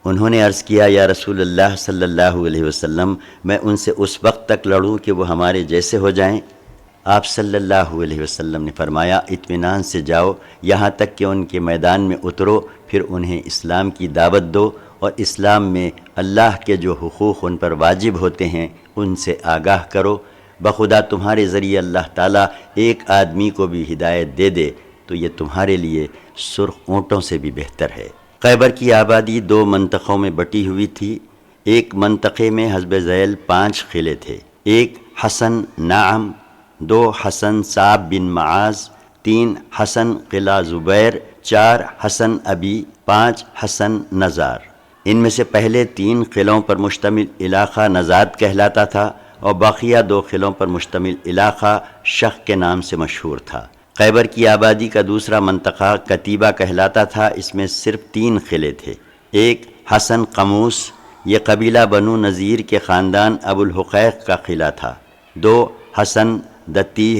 انہوں نے عرض کیا یا رسول اللہ صلی اللہ علیہ وسلم، میں ان سے اس وقت تک لڑوں کہ وہ ہمارے جیسے ہو جائیں؟ آپ صلی اللہ علیہ وسلم نے فرمایا اطمینان سے جاؤ یہاں تک کہ ان کے میدان میں اترو، پھر انہیں اسلام کی دعوت دو اور اسلام میں اللہ کے جو حقوق ان پر واجب ہوتے ہیں ان سے آگاہ کرو۔ بخدا تمہارے ذریعے اللہ تعالیٰ ایک آدمی کو بھی ہدایت دے دے تو یہ تمہارے لیے سرخ اونٹوں سے بھی بہتر ہے۔ خیبر کی آبادی 2 منطقوں میں بٹی ہوئی تھی۔ ایک منطقے میں حسب ذیل 5 قلعے تھے، ایک حسن نعم، 2 حسن صعب بن معاذ، 3 حسن قلعہ زبیر، 4 حسن ابی، 5 حسن نزار۔ ان میں سے پہلے 3 قلعوں پر مشتمل علاقہ نزاد کہلاتا تھا اور باقیہ 2 قلعوں پر مشتمل علاقہ شخ کے نام سے مشہور تھا۔ خیبر کی آبادی کا دوسرا منطقہ قتیبہ کہلاتا تھا، اس میں صرف 3 قلعے تھے، ایک حسن قموس، یہ قبیلہ بنو نذیر کے خاندان ابو الحقیق کا قلعہ تھا، 2 حسن دتیح،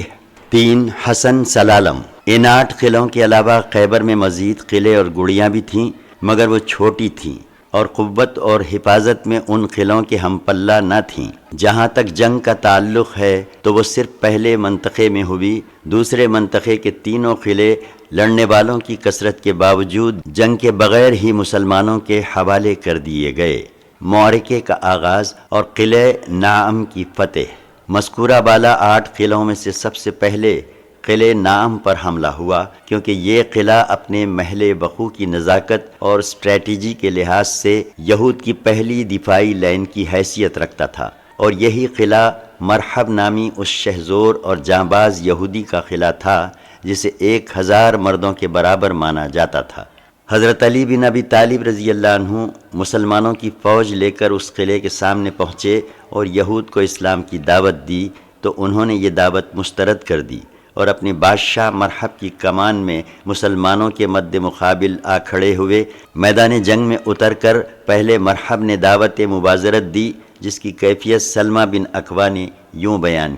3 حسن سلالم۔ ان 8 قلعوں کے علاوہ خیبر میں مزید قلعے اور گڑیاں بھی تھیں مگر وہ چھوٹی تھیں اور قوت اور حفاظت میں ان قلعوں کے ہم پلہ نہ تھیں۔ جہاں تک جنگ کا تعلق ہے تو وہ صرف پہلے منطقے میں ہوئی، دوسرے منطقے کے تینوں قلعے لڑنے والوں کی کثرت کے باوجود جنگ کے بغیر ہی مسلمانوں کے حوالے کر دیے گئے۔ معرکے کا آغاز اور قلعہ نعم کی فتح۔ مذکورہ بالا 8 قلعوں میں سے سب سے پہلے قلعہ نعم پر حملہ ہوا کیونکہ یہ قلعہ اپنے محل وقوع کی نزاکت اور اسٹریٹجی کے لحاظ سے یہود کی پہلی دفاعی لائن کی حیثیت رکھتا تھا، اور یہی قلعہ مرحب نامی اس شہزور اور جانباز یہودی کا قلعہ تھا جسے 1000 مردوں کے برابر مانا جاتا تھا۔ حضرت علی بن ابی طالب رضی اللہ عنہ مسلمانوں کی فوج لے کر اس قلعے کے سامنے پہنچے اور یہود کو اسلام کی دعوت دی تو انہوں نے یہ دعوت مسترد کر دی اور اپنے بادشاہ مرحب کی کمان میں مسلمانوں کے مد مقابل آ کھڑے ہوئے۔ میدان جنگ میں اتر کر پہلے مرحب نے دعوت مبازرت دی جس کی کیفیت سلمہ بن اکوع نے یوں بیان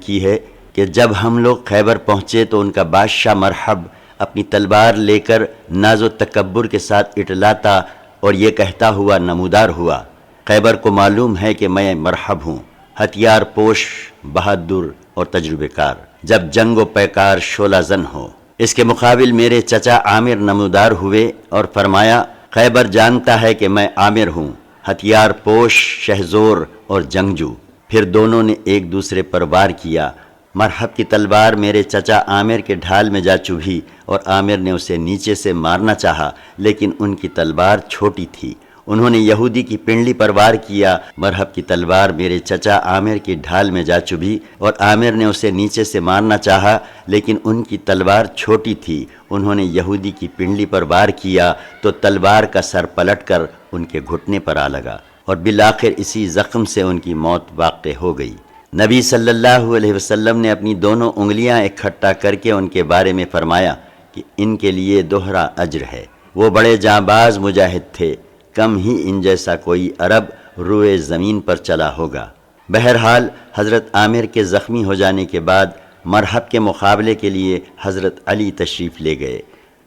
کی ہے کہ جب ہم لوگ خیبر پہنچے تو ان کا بادشاہ مرحب اپنی تلوار لے کر ناز و تکبر کے ساتھ اٹلاتا اور یہ کہتا ہوا نمودار ہوا، خیبر کو معلوم ہے کہ میں مرحب ہوں، ہتھیار پوش، بہادر اور تجربے کار، جب جنگ و پیکار شعلہ زن ہو۔ اس کے مقابل میرے چچا عامر نمودار ہوئے اور فرمایا خیبر جانتا ہے کہ میں عامر ہوں، ہتھیار پوش، شہزور اور جنگجو۔ پھر دونوں نے ایک دوسرے پر وار کیا۔ مرحب کی تلوار میرے چچا عامر کے ڈھال میں جا چبھی اور عامر نے اسے نیچے سے مارنا چاہا لیکن ان کی تلوار چھوٹی تھی۔ انہوں نے یہودی کی پنڈلی پر وار کیا، مرحب کی تلوار میرے چچا عامر کی ڈھال میں جا چبھی اور عامر نے اسے نیچے سے مارنا چاہا لیکن ان کی تلوار چھوٹی تھی۔ انہوں نے یہودی کی پنڈلی پر وار کیا تو تلوار کا سر پلٹ کر ان کے گھٹنے پر آ لگا اور بالآخر اسی زخم سے ان کی موت واقع ہو گئی۔ نبی صلی اللہ علیہ وسلم نے اپنی دونوں انگلیاں اکٹھا کر کے ان کے بارے میں فرمایا کہ ان کے لیے دوہرا اجر ہے، وہ بڑے جانباز مجاہد تھے، کم ہی ان جیسا کوئی عرب روئے زمین پر چلا ہوگا۔ بہرحال حضرت عامر کے زخمی ہو جانے کے بعد مرحب کے مقابلے کے لیے حضرت علی تشریف لے گئے۔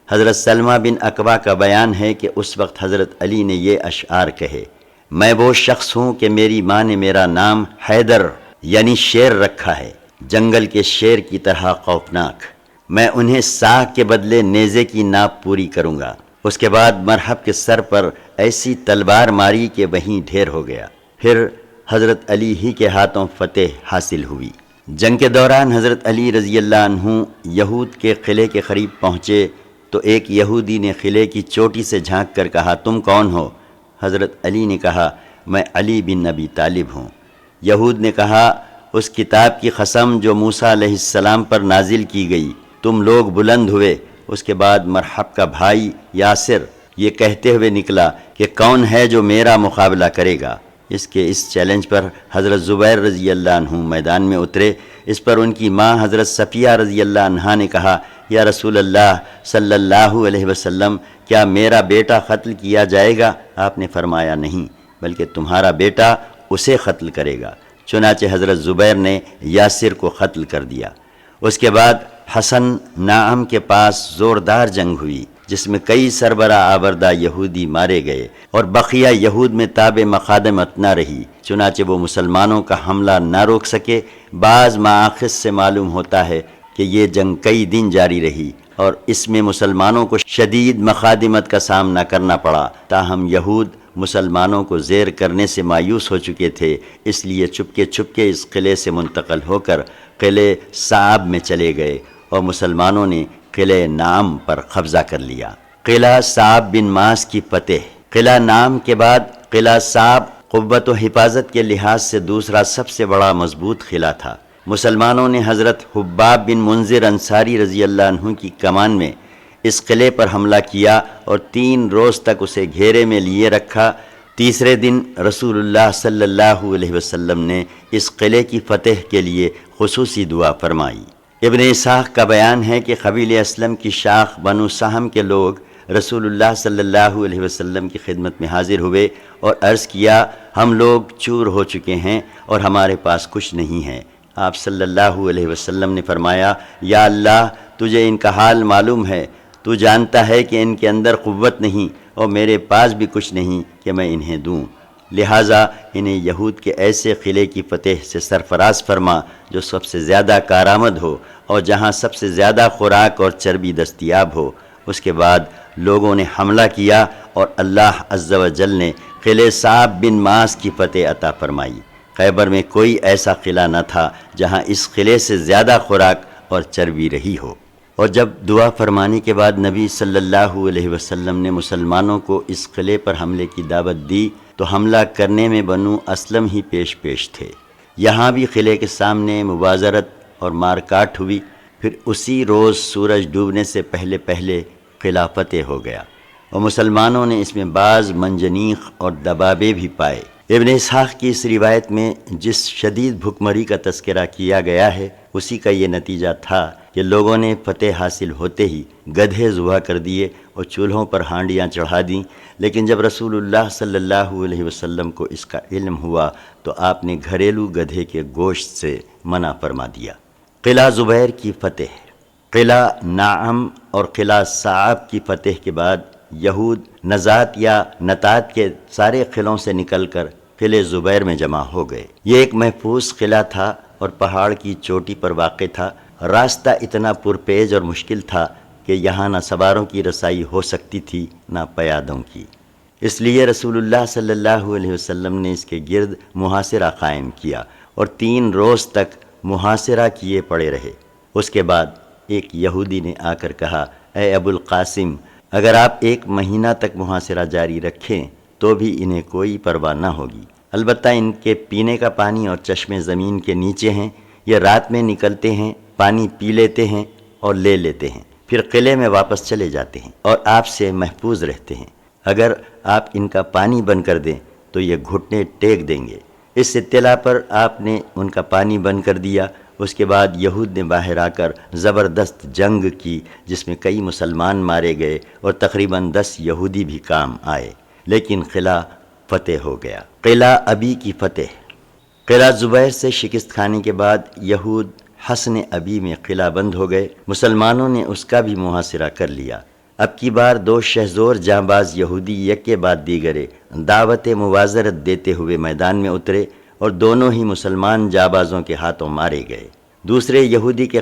حضرت سلمہ بن اکوع کا بیان ہے کہ اس وقت حضرت علی نے یہ اشعار کہے، میں وہ شخص ہوں کہ میری ماں نے میرا نام حیدر یعنی شیر رکھا ہے، جنگل کے شیر کی طرح خوفناک، میں انہیں ساہ کے بدلے نیزے کی ناپ پوری کروں گا۔ اس کے بعد مرحب کے سر پر ایسی تلوار ماری کہ وہیں ڈھیر ہو گیا۔ پھر حضرت علی ہی کے ہاتھوں فتح حاصل ہوئی۔ جنگ کے دوران حضرت علی رضی اللہ عنہ یہود کے قلعے کے قریب پہنچے تو ایک یہودی نے قلعے کی چوٹی سے جھانک کر کہا، تم کون ہو؟ حضرت علی نے کہا، میں علی بن ابی طالب ہوں۔ یہود نے کہا، اس کتاب کی قسم جو موسیٰ علیہ السلام پر نازل کی گئی، تم لوگ بلند ہوئے۔ اس کے بعد مرحب کا بھائی یاسر یہ کہتے ہوئے نکلا کہ کون ہے جو میرا مقابلہ کرے گا۔ اس چیلنج پر حضرت زبیر رضی اللہ عنہ میدان میں اترے۔ اس پر ان کی ماں حضرت صفیہ رضی اللہ عنہا نے کہا، یا رسول اللہ صلی اللہ علیہ وسلم، کیا میرا بیٹا قتل کیا جائے گا؟ آپ نے فرمایا نہیں، بلکہ تمہارا بیٹا اسے قتل کرے گا۔ چنانچہ حضرت زبیر نے یاسر کو قتل کر دیا۔ اس کے بعد حسن نعم کے پاس زوردار جنگ ہوئی جس میں کئی سربراہ آوردہ یہودی مارے گئے اور بقیہ یہود میں تاب مخادمت نہ رہی، چنانچہ وہ مسلمانوں کا حملہ نہ روک سکے۔ بعض مآخذ سے معلوم ہوتا ہے کہ یہ جنگ کئی دن جاری رہی اور اس میں مسلمانوں کو شدید مخادمت کا سامنا کرنا پڑا، تاہم یہود مسلمانوں کو زیر کرنے سے مایوس ہو چکے تھے، اس لیے چپکے اس قلعے سے منتقل ہو کر قلعے صعب میں چلے گئے اور مسلمانوں نے قلعہ نام پر قبضہ کر لیا۔ قلعہ صعب بن معاذ کی فتح۔ قلعہ نام کے بعد قلعہ صعب قوت و حفاظت کے لحاظ سے دوسرا سب سے بڑا مضبوط قلعہ تھا۔ مسلمانوں نے حضرت حباب بن منذر انصاری رضی اللہ عنہ کی کمان میں اس قلعے پر حملہ کیا اور 3 روز تک اسے گھیرے میں لیے رکھا۔ تیسرے دن رسول اللہ صلی اللہ علیہ وسلم نے اس قلعے کی فتح کے لیے خصوصی دعا فرمائی۔ ابن اسحاق کا بیان ہے کہ قبیلہ اسلم کی شاخ بنو سہم کے لوگ رسول اللہ صلی اللہ علیہ وسلم کی خدمت میں حاضر ہوئے اور عرض کیا، ہم لوگ چور ہو چکے ہیں اور ہمارے پاس کچھ نہیں ہے۔ آپ صلی اللہ علیہ وسلم نے فرمایا، یا اللہ، تجھے ان کا حال معلوم ہے، تو جانتا ہے کہ ان کے اندر قوت نہیں اور میرے پاس بھی کچھ نہیں کہ میں انہیں دوں، لہٰذا انہیں یہود کے ایسے قلعے کی فتح سے سرفراز فرما جو سب سے زیادہ کارآمد ہو اور جہاں سب سے زیادہ خوراک اور چربی دستیاب ہو۔ اس کے بعد لوگوں نے حملہ کیا اور اللہ عز و جل نے قلعہ صعب بن معاذ کی فتح عطا فرمائی۔ خیبر میں کوئی ایسا قلعہ نہ تھا جہاں اس قلعے سے زیادہ خوراک اور چربی رہی ہو۔ اور جب دعا فرمانے کے بعد نبی صلی اللہ علیہ وسلم نے مسلمانوں کو اس قلعے پر حملے کی دعوت دی تو حملہ کرنے میں بنو اسلم ہی پیش تھے۔ یہاں بھی قلعے کے سامنے مبازرت اور مار کاٹ ہوئی، پھر اسی روز سورج ڈوبنے سے پہلے قلعہ فتح ہو گیا اور مسلمانوں نے اس میں بعض منجنیق اور دبابے بھی پائے۔ ابن اسحاق کی اس روایت میں جس شدید بھکمری کا تذکرہ کیا گیا ہے اسی کا یہ نتیجہ تھا کہ لوگوں نے فتح حاصل ہوتے ہی گدھے ذبح کر دیے اور چولہوں پر ہانڈیاں چڑھا دیں، لیکن جب رسول اللہ صلی اللہ علیہ وسلم کو اس کا علم ہوا تو آپ نے گھریلو گدھے کے گوشت سے منع فرما دیا۔ قلعہ زبیر کی فتح۔ قلعہ نعم اور قلعہ صعب کی فتح کے بعد یہود نزات یا نتات کے سارے قلعوں سے نکل کر قلعہ زبیر میں جمع ہو گئے۔ یہ ایک محفوظ قلعہ تھا اور پہاڑ کی چوٹی پر واقع تھا۔ راستہ اتنا پرپیچ اور مشکل تھا کہ یہاں نہ سواروں کی رسائی ہو سکتی تھی نہ پیادوں کی، اس لیے رسول اللہ صلی اللہ علیہ وسلم نے اس کے گرد محاصرہ قائم کیا اور 3 روز تک محاصرہ کیے پڑے رہے۔ اس کے بعد ایک یہودی نے آ کر کہا، اے ابو القاسم، اگر آپ 1 مہینہ تک محاصرہ جاری رکھیں تو بھی انہیں کوئی پرواہ نہ ہوگی، البتہ ان کے پینے کا پانی اور چشمے زمین کے نیچے ہیں، یہ رات میں نکلتے ہیں، پانی پی لیتے ہیں اور لے لیتے ہیں، پھر قلعے میں واپس چلے جاتے ہیں اور آپ سے محفوظ رہتے ہیں۔ اگر آپ ان کا پانی بند کر دیں تو یہ گھٹنے ٹیک دیں گے۔ اس اطلاع پر آپ نے ان کا پانی بند کر دیا۔ اس کے بعد یہود نے باہر آ کر زبردست جنگ کی جس میں کئی مسلمان مارے گئے اور تقریباً 10 یہودی بھی کام آئے، لیکن قلعہ فتح ہو گیا۔ قلعہ ابی کی فتح۔ قلعہ زبیر سے شکست کھانے کے بعد یہود حصن ابی میں قلعہ بند ہو گئے، مسلمانوں نے اس کا بھی محاصرہ کر لیا۔ اب کی بار 2 شہزور جانباز یہودی یک کے بعد دیگرے دعوت مبازرت دیتے ہوئے میدان میں اترے اور دونوں ہی مسلمان جانبازوں کے ہاتھوں مارے گئے۔ دوسرے یہودی کے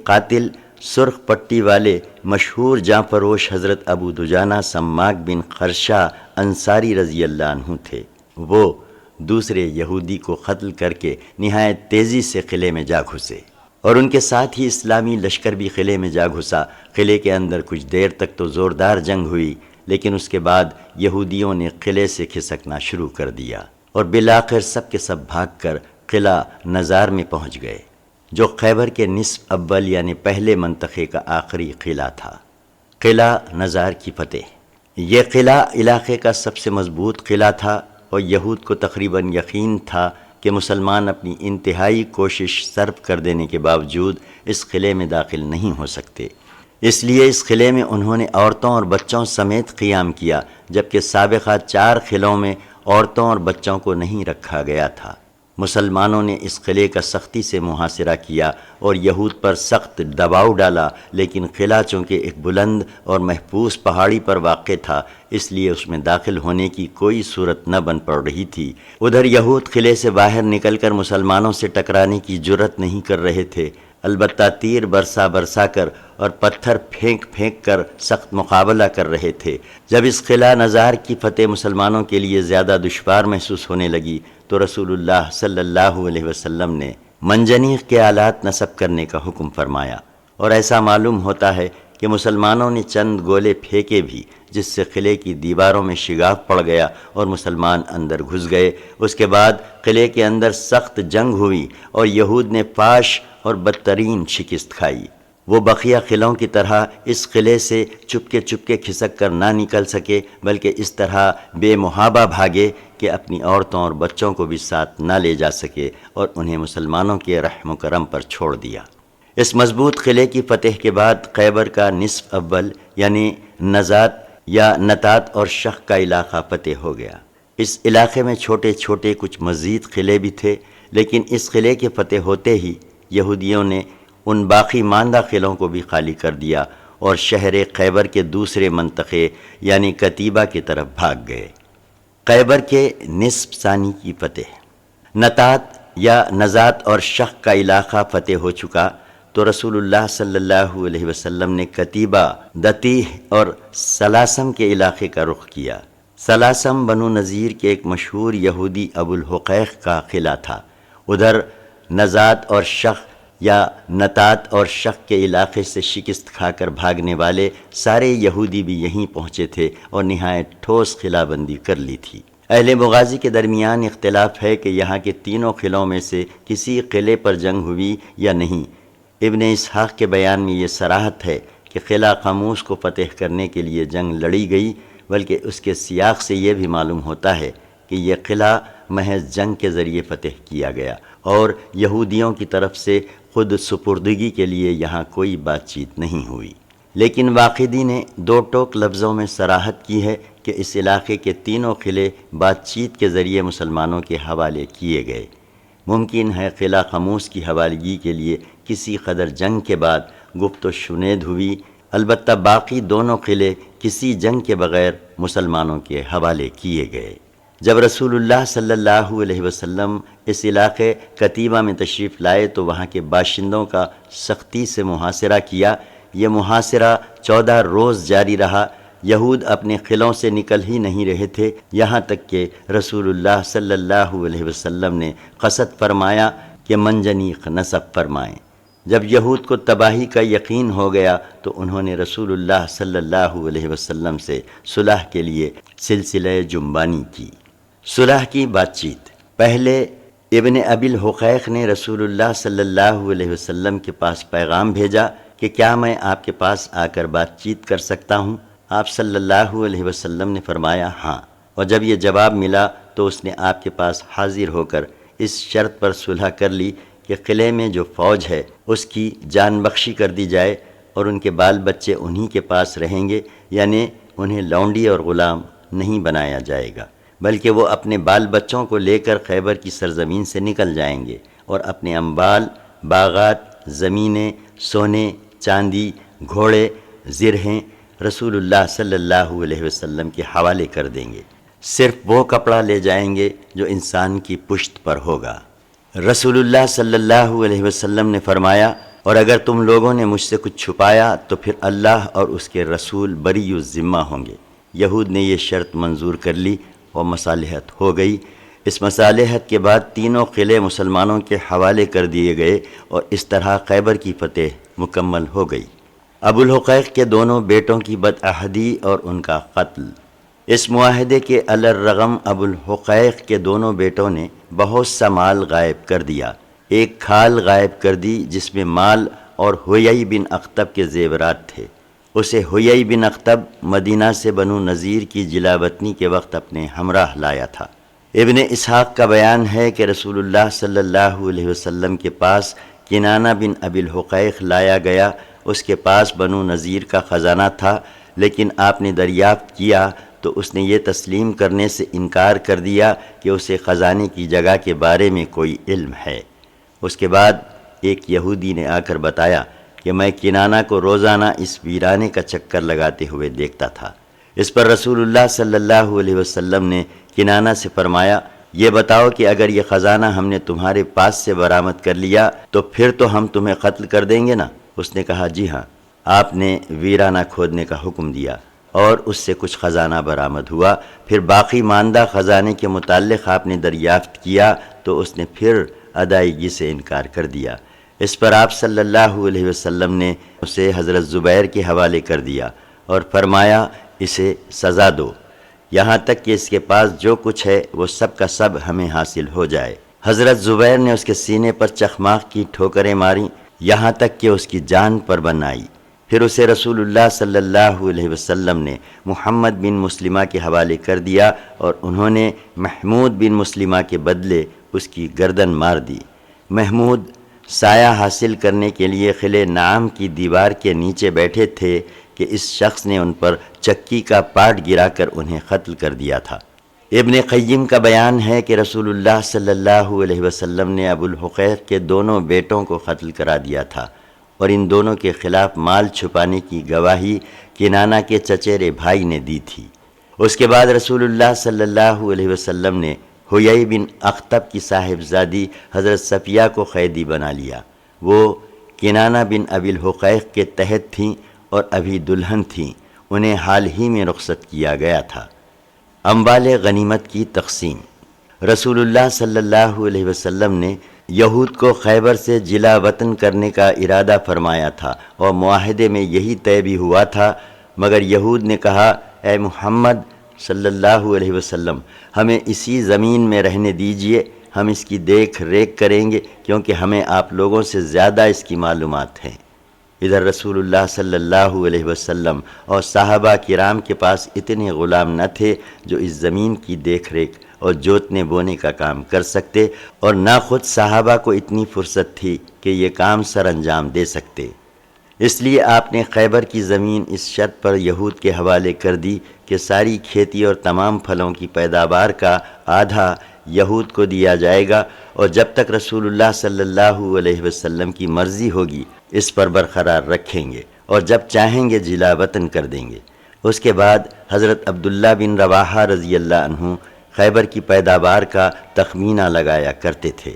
قاتل سرخ پٹی والے مشہور جاں فروش حضرت ابو دجانہ سماک بن خرشہ انصاری رضی اللہ عنہ تھے۔ وہ دوسرے یہودی کو قتل کر کے نہایت تیزی سے قلعے میں جا گھسے اور ان کے ساتھ ہی اسلامی لشکر بھی قلعے میں جا گھسا۔ قلعے کے اندر کچھ دیر تک تو زوردار جنگ ہوئی، لیکن اس کے بعد یہودیوں نے قلعے سے کھسکنا شروع کر دیا اور بالآخر سب کے سب بھاگ کر قلعہ نزار میں پہنچ گئے، جو خیبر کے نصف اول یعنی پہلے منطقے کا آخری قلعہ تھا۔ قلعہ نزار کی فتح۔ یہ قلعہ علاقے کا سب سے مضبوط قلعہ تھا اور یہود کو تقریباً یقین تھا کہ مسلمان اپنی انتہائی کوشش صرف کر دینے کے باوجود اس قلعے میں داخل نہیں ہو سکتے، اس لیے اس قلعے میں انہوں نے عورتوں اور بچوں سمیت قیام کیا، جبکہ سابقہ 4 قلعوں میں عورتوں اور بچوں کو نہیں رکھا گیا تھا۔ مسلمانوں نے اس قلعے کا سختی سے محاصرہ کیا اور یہود پر سخت دباؤ ڈالا، لیکن قلعہ چونکہ ایک بلند اور محفوظ پہاڑی پر واقع تھا، اس لیے اس میں داخل ہونے کی کوئی صورت نہ بن پڑ رہی تھی۔ ادھر یہود قلعے سے باہر نکل کر مسلمانوں سے ٹکرانے کی جرأت نہیں کر رہے تھے، البتہ تیر برسا کر اور پتھر پھینک کر سخت مقابلہ کر رہے تھے۔ جب اس قلعہ نزار کی فتح مسلمانوں کے لیے زیادہ دشوار محسوس ہونے لگی تو رسول اللہ صلی اللہ علیہ وسلم نے منجنیق کے آلات نصب کرنے کا حکم فرمایا، اور ایسا معلوم ہوتا ہے کہ مسلمانوں نے چند گولے پھینکے بھی، جس سے قلعے کی دیواروں میں شگاف پڑ گیا اور مسلمان اندر گھس گئے۔ اس کے بعد قلعے کے اندر سخت جنگ ہوئی اور یہود نے فاش اور بدترین شکست کھائی۔ وہ بقیہ قلعوں کی طرح اس قلعے سے چپکے کھسک کر نہ نکل سکے، بلکہ اس طرح بے محابہ بھاگے کہ اپنی عورتوں اور بچوں کو بھی ساتھ نہ لے جا سکے اور انہیں مسلمانوں کے رحم و کرم پر چھوڑ دیا۔ اس مضبوط قلعے کی فتح کے بعد خیبر کا نصف اول یعنی نزات یا نتات اور شق کا علاقہ فتح ہو گیا۔ اس علاقے میں چھوٹے چھوٹے کچھ مزید قلعے بھی تھے، لیکن اس قلعے کے فتح ہوتے ہی یہودیوں نے ان باقی ماندہ قلعوں کو بھی خالی کر دیا اور شہر خیبر کے دوسرے منطقے یعنی کتیبہ کی طرف بھاگ گئے۔ خیبر کے نصف ثانی کی فتح۔ نتات یا نزات اور شق کا علاقہ فتح ہو چکا تو رسول اللہ صلی اللہ علیہ وسلم نے کتیبہ، دتیح اور سلاسم کے علاقے کا رخ کیا۔ سلاسم بنو نذیر کے ایک مشہور یہودی ابو الحقیق کا قلعہ تھا۔ ادھر نزات اور شق یا نتات اور شق کے علاقے سے شکست کھا کر بھاگنے والے سارے یہودی بھی یہیں پہنچے تھے اور نہایت ٹھوس قلعہ بندی کر لی تھی۔ اہل مغازی کے درمیان اختلاف ہے کہ یہاں کے تینوں قلعوں میں سے کسی قلعے پر جنگ ہوئی یا نہیں۔ ابن اسحاق کے بیان میں یہ صراحت ہے کہ قلعہ قاموس کو فتح کرنے کے لیے جنگ لڑی گئی، بلکہ اس کے سیاق سے یہ بھی معلوم ہوتا ہے کہ یہ قلعہ محض جنگ کے ذریعے فتح کیا گیا اور یہودیوں کی طرف سے خود سپردگی کے لیے یہاں کوئی بات چیت نہیں ہوئی۔ لیکن واقدی نے دو ٹوک لفظوں میں صراحت کی ہے کہ اس علاقے کے تینوں قلعے بات چیت کے ذریعے مسلمانوں کے حوالے کیے گئے۔ ممکن ہے قلعہ قاموس کی حوالگی کے لیے کسی قدر جنگ کے بعد گفت و شنید ہوئی، البتہ باقی دونوں قلعے کسی جنگ کے بغیر مسلمانوں کے حوالے کیے گئے۔ جب رسول اللہ صلی اللہ علیہ وسلم اس علاقے کتیبہ میں تشریف لائے تو وہاں کے باشندوں کا سختی سے محاصرہ کیا۔ یہ محاصرہ 14 روز جاری رہا۔ یہود اپنے قلعوں سے نکل ہی نہیں رہے تھے، یہاں تک کہ رسول اللہ صلی اللہ علیہ وسلم نے قصد فرمایا کہ منجنیق نصب فرمائیں۔ جب یہود کو تباہی کا یقین ہو گیا تو انہوں نے رسول اللہ صلی اللہ علیہ وسلم سے صلح کے لیے سلسلہ جنبانی کی۔ صلح کی بات چیت۔ پہلے ابن ابی الحقیق نے رسول اللہ صلی اللہ علیہ وسلم کے پاس پیغام بھیجا کہ کیا میں آپ کے پاس آ کر بات چیت کر سکتا ہوں؟ آپ صلی اللہ علیہ وسلم نے فرمایا ہاں، اور جب یہ جواب ملا تو اس نے آپ کے پاس حاضر ہو کر اس شرط پر صلح کر لی کہ قلعے میں جو فوج ہے اس کی جان بخشی کر دی جائے اور ان کے بال بچے انہی کے پاس رہیں گے، یعنی انہیں لونڈی اور غلام نہیں بنایا جائے گا، بلکہ وہ اپنے بال بچوں کو لے کر خیبر کی سرزمین سے نکل جائیں گے اور اپنے اموال، باغات، زمینیں، سونے، چاندی، گھوڑے، زرہیں رسول اللہ صلی اللہ علیہ وسلم کے حوالے کر دیں گے۔ صرف وہ کپڑا لے جائیں گے جو انسان کی پشت پر ہوگا۔ رسول اللہ صلی اللہ علیہ وسلم نے فرمایا، اور اگر تم لوگوں نے مجھ سے کچھ چھپایا تو پھر اللہ اور اس کے رسول بری الذمہ ہوں گے۔ یہود نے یہ شرط منظور کر لی اور مصالحت ہو گئی۔ اس مصالحت کے بعد تینوں قلعے مسلمانوں کے حوالے کر دیے گئے اور اس طرح خیبر کی فتح مکمل ہو گئی۔ ابو الحقیق کے دونوں بیٹوں کی بدعہدی اور ان کا قتل۔ اس معاہدے کے الرغم ابو الحقیق کے دونوں بیٹوں نے بہت سا مال غائب کر دیا۔ ایک کھال غائب کر دی جس میں مال اور حیی بن اخطب کے زیورات تھے۔ اسے حیی بن اخطب مدینہ سے بنو نذیر کی جلاوطنی کے وقت اپنے ہمراہ لایا تھا۔ ابن اسحاق کا بیان ہے کہ رسول اللہ صلی اللہ علیہ وسلم کے پاس کنانہ بن ابی الحقیق لایا گیا۔ اس کے پاس بنو نذیر کا خزانہ تھا، لیکن آپ نے دریافت کیا تو اس نے یہ تسلیم کرنے سے انکار کر دیا کہ اسے خزانے کی جگہ کے بارے میں کوئی علم ہے۔ اس کے بعد ایک یہودی نے آ کر بتایا کہ میں کنانہ کو روزانہ اس ویرانے کا چکر لگاتے ہوئے دیکھتا تھا۔ اس پر رسول اللہ صلی اللہ علیہ وسلم نے کنانہ سے فرمایا، یہ بتاؤ کہ اگر یہ خزانہ ہم نے تمہارے پاس سے برآمد کر لیا تو پھر تو ہم تمہیں قتل کر دیں گے نا؟ اس نے کہا جی ہاں۔ آپ نے ویرانہ کھودنے کا حکم دیا اور اس سے کچھ خزانہ برآمد ہوا۔ پھر باقی ماندہ خزانے کے متعلق آپ نے دریافت کیا تو اس نے پھر ادائیگی سے انکار کر دیا۔ اس پر آپ صلی اللہ علیہ وسلم نے اسے حضرت زبیر کے حوالے کر دیا اور فرمایا اسے سزا دو، یہاں تک کہ اس کے پاس جو کچھ ہے وہ سب کا سب ہمیں حاصل ہو جائے۔ حضرت زبیر نے اس کے سینے پر چخماق کی ٹھوکریں ماریں یہاں تک کہ اس کی جان پر بن آئی۔ پھر اسے رسول اللہ صلی اللہ علیہ وسلم نے محمد بن مسلمہ کے حوالے کر دیا اور انہوں نے محمود بن مسلمہ کے بدلے اس کی گردن مار دی۔ محمود سایہ حاصل کرنے کے لیے قلعہ نعام کی دیوار کے نیچے بیٹھے تھے کہ اس شخص نے ان پر چکی کا پاٹ گرا کر انہیں قتل کر دیا تھا۔ ابن قیم کا بیان ہے کہ رسول اللہ صلی اللہ علیہ وسلم نے ابو الحقیق کے دونوں بیٹوں کو قتل کرا دیا تھا اور ان دونوں کے خلاف مال چھپانے کی گواہی کنانہ کے چچیرے بھائی نے دی تھی۔ اس کے بعد رسول اللہ صلی اللہ علیہ وسلم نے حیی بن اخطب کی صاحبزادی حضرت صفیہ کو قیدی بنا لیا۔ وہ کنانہ بن ابی الحقیق کے تحت تھیں اور ابھی دلہن تھیں، انہیں حال ہی میں رخصت کیا گیا تھا۔ اموال غنیمت کی تقسیم۔ رسول اللہ صلی اللہ علیہ وسلم نے یہود کو خیبر سے جلا وطن کرنے کا ارادہ فرمایا تھا اور معاہدے میں یہی طے بھی ہوا تھا، مگر یہود نے کہا اے محمد صلی اللہ علیہ وسلم ہمیں اسی زمین میں رہنے دیجئے، ہم اس کی دیکھ ریکھ کریں گے کیونکہ ہمیں آپ لوگوں سے زیادہ اس کی معلومات ہیں۔ ادھر رسول اللہ صلی اللہ علیہ وسلم اور صحابہ کرام کے پاس اتنے غلام نہ تھے جو اس زمین کی دیکھ ریکھ اور جوتنے بونے کا کام کر سکتے، اور نہ خود صحابہ کو اتنی فرصت تھی کہ یہ کام سر انجام دے سکتے۔ اس لیے آپ نے خیبر کی زمین اس شرط پر یہود کے حوالے کر دی کہ ساری کھیتی اور تمام پھلوں کی پیداوار کا آدھا یہود کو دیا جائے گا، اور جب تک رسول اللہ صلی اللہ علیہ وسلم کی مرضی ہوگی اس پر برقرار رکھیں گے، اور جب چاہیں گے جلا وطن کر دیں گے۔ اس کے بعد حضرت عبداللہ بن رواحہ رضی اللہ عنہ خیبر کی پیداوار کا تخمینہ لگایا کرتے تھے۔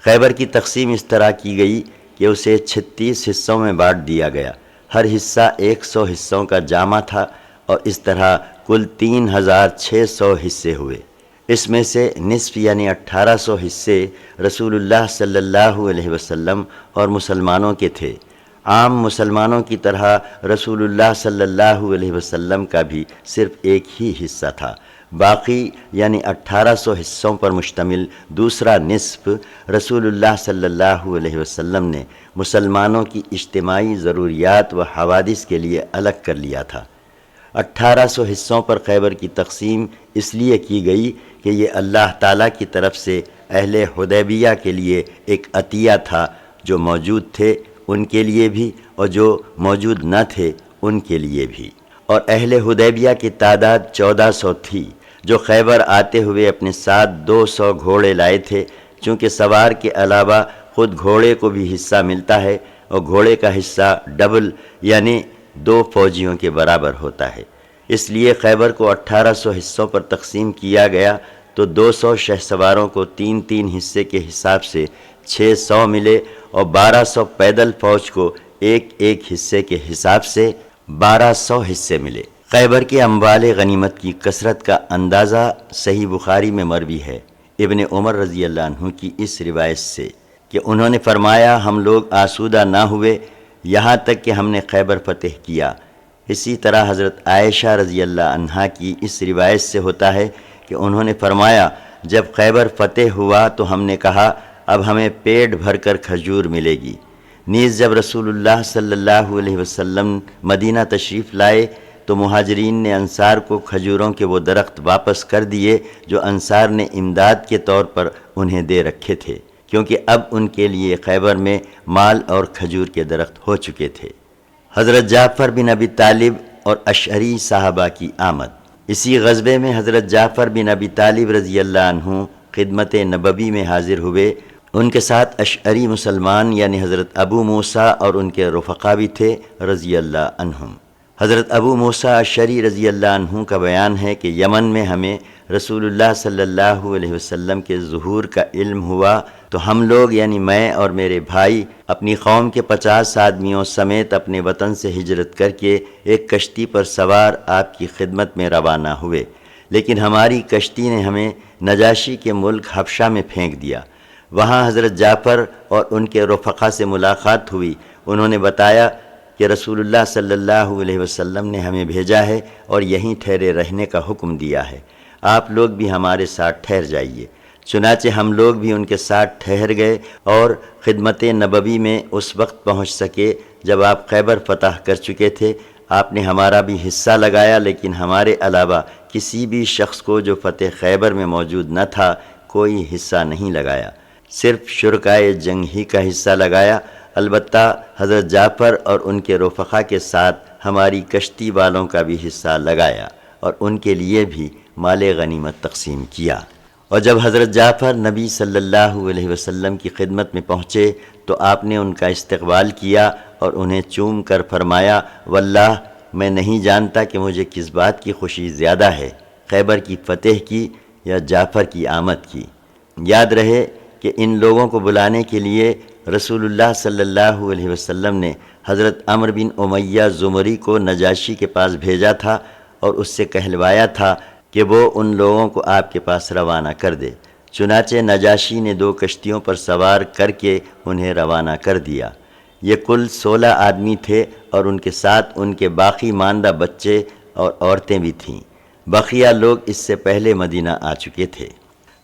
خیبر کی تقسیم اس طرح کی گئی کہ اسے 36 حصوں میں بانٹ دیا گیا، ہر حصہ 100 حصوں کا جامع تھا، اور اس طرح کل 3600 حصے ہوئے۔ اس میں سے نصف یعنی 1800 حصے رسول اللہ صلی اللہ علیہ وسلم اور مسلمانوں کے تھے۔ عام مسلمانوں کی طرح رسول اللہ صلی اللہ علیہ وسلم کا بھی صرف ایک ہی حصہ تھا۔ باقی یعنی 1800 حصوں پر مشتمل دوسرا نصف رسول اللہ صلی اللہ علیہ وسلم نے مسلمانوں کی اجتماعی ضروریات و حوادث کے لیے الگ کر لیا تھا۔ 1800 حصوں پر خیبر کی تقسیم اس لیے کی گئی کہ یہ اللہ تعالیٰ کی طرف سے اہل حدیبیہ کے لیے ایک عطیہ تھا، جو موجود تھے ان کے لیے بھی اور جو موجود نہ تھے ان کے لیے بھی۔ اور اہل حدیبیہ کی تعداد 1400 تھی، جو خیبر آتے ہوئے اپنے ساتھ 200 گھوڑے لائے تھے، چونکہ سوار کے علاوہ خود گھوڑے کو بھی حصہ ملتا ہے، اور گھوڑے کا حصہ ڈبل یعنی 2 فوجیوں کے برابر ہوتا ہے۔ اس لیے خیبر کو 1800 حصوں پر تقسیم کیا گیا تو 200 شہسواروں کو 3 حصے کے حساب سے 600 ملے، اور 1200 پیدل فوج کو ایک حصے کے حساب سے 1200 حصے ملے۔ خیبر کے اموال غنیمت کی کثرت کا اندازہ صحیح بخاری میں مروی ہے ابن عمر رضی اللہ عنہ کی اس روایت سے کہ انہوں نے فرمایا ہم لوگ آسودہ نہ ہوئے یہاں تک کہ ہم نے خیبر فتح کیا۔ اسی طرح حضرت عائشہ رضی اللہ عنہا کی اس روایت سے ہوتا ہے کہ انہوں نے فرمایا جب خیبر فتح ہوا تو ہم نے کہا اب ہمیں پیٹ بھر کر کھجور ملے گی۔ نیز جب رسول اللہ صلی اللہ علیہ وسلم مدینہ تشریف لائے تو مہاجرین نے انصار کو کھجوروں کے وہ درخت واپس کر دیے جو انصار نے امداد کے طور پر انہیں دے رکھے تھے، کیونکہ اب ان کے لیے خیبر میں مال اور کھجور کے درخت ہو چکے تھے۔ حضرت جعفر بن ابی طالب اور اشعری صحابہ کی آمد۔ اسی غزوے میں حضرت جعفر بن ابی طالب رضی اللہ عنہ خدمت نبوی میں حاضر ہوئے۔ ان کے ساتھ اشعری مسلمان یعنی حضرت ابو موسیٰ اور ان کے رفقا بھی تھے رضی اللہ عنہم۔ حضرت ابو موسیٰ اشعری رضی اللہ عنہ کا بیان ہے کہ یمن میں ہمیں رسول اللہ صلی اللہ علیہ وسلم کے ظہور کا علم ہوا تو ہم لوگ یعنی میں اور میرے بھائی اپنی قوم کے 50 آدمیوں سمیت اپنے وطن سے ہجرت کر کے ایک کشتی پر سوار آپ کی خدمت میں روانہ ہوئے، لیکن ہماری کشتی نے ہمیں نجاشی کے ملک حبشہ میں پھینک دیا۔ وہاں حضرت جعفر اور ان کے رفقا سے ملاقات ہوئی۔ انہوں نے بتایا کہ رسول اللہ صلی اللہ علیہ وسلم نے ہمیں بھیجا ہے اور یہیں ٹھہرے رہنے کا حکم دیا ہے، آپ لوگ بھی ہمارے ساتھ ٹھہر جائیے۔ چنانچہ ہم لوگ بھی ان کے ساتھ ٹھہر گئے اور خدمت نبوی میں اس وقت پہنچ سکے جب آپ خیبر فتح کر چکے تھے۔ آپ نے ہمارا بھی حصہ لگایا، لیکن ہمارے علاوہ کسی بھی شخص کو جو فتح خیبر میں موجود نہ تھا کوئی حصہ نہیں لگایا، صرف شرکائے جنگ ہی کا حصہ لگایا۔ البتہ حضرت جعفر اور ان کے رفقا کے ساتھ ہماری کشتی والوں کا بھی حصہ لگایا اور ان کے لیے بھی مال غنیمت تقسیم کیا۔ اور جب حضرت جعفر نبی صلی اللہ علیہ وسلم کی خدمت میں پہنچے تو آپ نے ان کا استقبال کیا اور انہیں چوم کر فرمایا، واللہ میں نہیں جانتا کہ مجھے کس بات کی خوشی زیادہ ہے، خیبر کی فتح کی یا جعفر کی آمد کی۔ یاد رہے کہ ان لوگوں کو بلانے کے لیے رسول اللہ صلی اللہ علیہ وسلم نے حضرت عمرو بن امیہ زمری کو نجاشی کے پاس بھیجا تھا اور اس سے کہلوایا تھا کہ وہ ان لوگوں کو آپ کے پاس روانہ کر دے۔ چنانچہ نجاشی نے 2 کشتیوں پر سوار کر کے انہیں روانہ کر دیا۔ یہ کل 16 آدمی تھے اور ان کے ساتھ ان کے باقی ماندہ بچے اور عورتیں بھی تھیں۔ بقیہ لوگ اس سے پہلے مدینہ آ چکے تھے۔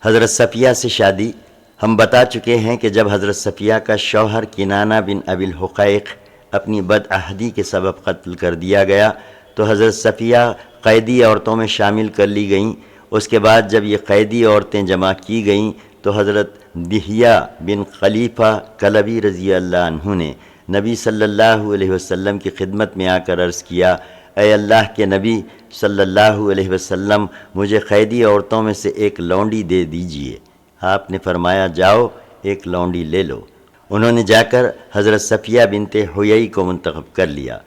حضرت صفیہ سے شادی۔ ہم بتا چکے ہیں کہ جب حضرت صفیہ کا شوہر کنانہ بن ابی الحقیق اپنی بدعہدی کے سبب قتل کر دیا گیا تو حضرت صفیہ قیدی عورتوں میں شامل کر لی گئیں۔ اس کے بعد جب یہ قیدی عورتیں جمع کی گئیں تو حضرت دحیہ بن خلیفہ کلبی رضی اللہ عنہ نے نبی صلی اللہ علیہ وسلم کی خدمت میں آ کر عرض کیا، اے اللہ کے نبی صلی اللہ علیہ وسلم، مجھے قیدی عورتوں میں سے ایک لونڈی دے دیجیے۔ آپ نے فرمایا، جاؤ ایک لونڈی لے لو۔ انہوں نے جا کر حضرت صفیہ بنت حیی کو منتخب کر لیا۔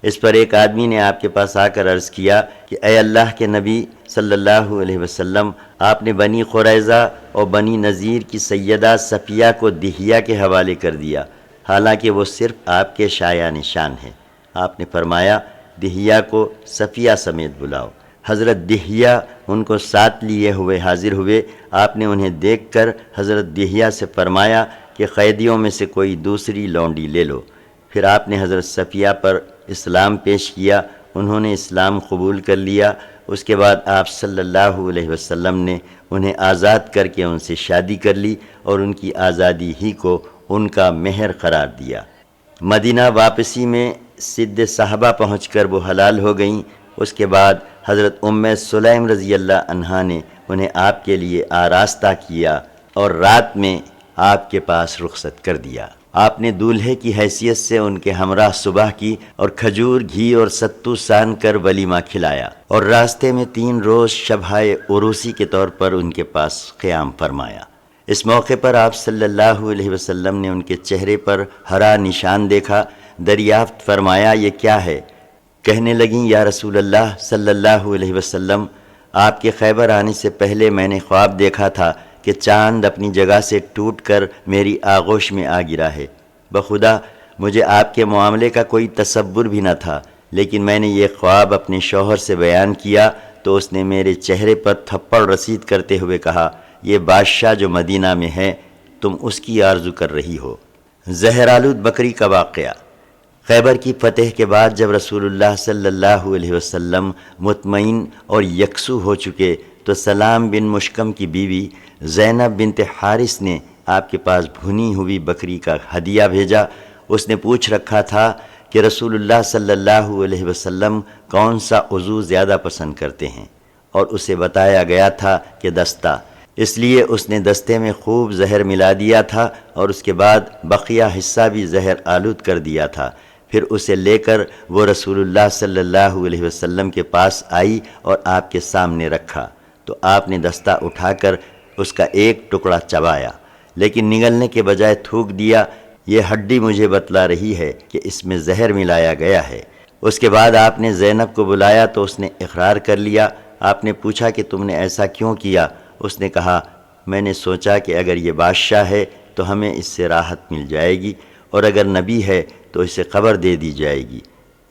اس پر ایک آدمی نے آپ کے پاس آ کر عرض کیا کہ اے اللہ کے نبی صلی اللہ علیہ وسلم، آپ نے بنی قریظہ اور بنی نذیر کی سیدہ صفیہ کو دحیہ کے حوالے کر دیا، حالانکہ وہ صرف آپ کے شایع نشان ہے۔ آپ نے فرمایا، دحیہ کو صفیہ سمیت بلاؤ۔ حضرت دحیہ ان کو ساتھ لیے ہوئے حاضر ہوئے۔ آپ نے انہیں دیکھ کر حضرت دحیہ سے فرمایا کہ قیدیوں میں سے کوئی دوسری لونڈی لے لو۔ پھر آپ نے حضرت صفیہ پر اسلام پیش کیا، انہوں نے اسلام قبول کر لیا۔ اس کے بعد آپ صلی اللہ علیہ وسلم نے انہیں آزاد کر کے ان سے شادی کر لی اور ان کی آزادی ہی کو ان کا مہر قرار دیا۔ مدینہ واپسی میں سد صحابہ پہنچ کر وہ حلال ہو گئیں۔ اس کے بعد حضرت سلیم رضی اللہ عنہا نے انہیں آپ کے لیے آراستہ کیا اور رات میں آپ کے پاس رخصت کر دیا۔ آپ نے دولہے کی حیثیت سے ان کے ہمراہ صبح کی اور کھجور، گھی اور ستو سان کر ولیمہ کھلایا اور راستے میں 3 روز شبہائے عروسی کے طور پر ان کے پاس قیام فرمایا۔ اس موقع پر آپ صلی اللہ علیہ وسلم نے ان کے چہرے پر ہرا نشان دیکھا۔ دریافت فرمایا، یہ کیا ہے؟ کہنے لگیں، یا رسول اللہ صلی اللہ علیہ وسلم، آپ کے خیبر آنے سے پہلے میں نے خواب دیکھا تھا کہ چاند اپنی جگہ سے ٹوٹ کر میری آغوش میں آ گرا ہے۔ بخدا مجھے آپ کے معاملے کا کوئی تصور بھی نہ تھا، لیکن میں نے یہ خواب اپنے شوہر سے بیان کیا تو اس نے میرے چہرے پر تھپڑ رسید کرتے ہوئے کہا، یہ بادشاہ جو مدینہ میں ہے تم اس کی آرزو کر رہی ہو۔ زہرآلود بکری کا واقعہ۔ خیبر کی فتح کے بعد جب رسول اللہ صلی اللہ علیہ وسلم مطمئن اور یکسو ہو چکے تو سلام بن مشکم کی بیوی زینب بنت حارث نے آپ کے پاس بھنی ہوئی بکری کا ہدیہ بھیجا۔ اس نے پوچھ رکھا تھا کہ رسول اللہ صلی اللہ علیہ وسلم کون سا عضو زیادہ پسند کرتے ہیں، اور اسے بتایا گیا تھا کہ دستہ، اس لیے اس نے دستے میں خوب زہر ملا دیا تھا اور اس کے بعد بقیہ حصہ بھی زہر آلود کر دیا تھا۔ پھر اسے لے کر وہ رسول اللہ صلی اللہ علیہ وسلم کے پاس آئی اور آپ کے سامنے رکھا تو آپ نے دستہ اٹھا کر اس کا ایک ٹکڑا چبایا، لیکن نگلنے کے بجائے تھوک دیا، یہ ہڈی مجھے بتلا رہی ہے کہ اس میں زہر ملایا گیا ہے۔ اس کے بعد آپ نے زینب کو بلایا تو اس نے اقرار کر لیا۔ آپ نے پوچھا کہ تم نے ایسا کیوں کیا؟ اس نے کہا، میں نے سوچا کہ اگر یہ بادشاہ ہے تو ہمیں اس سے راحت مل جائے گی، اور اگر نبی ہے تو اسے قبر دے دی جائے گی۔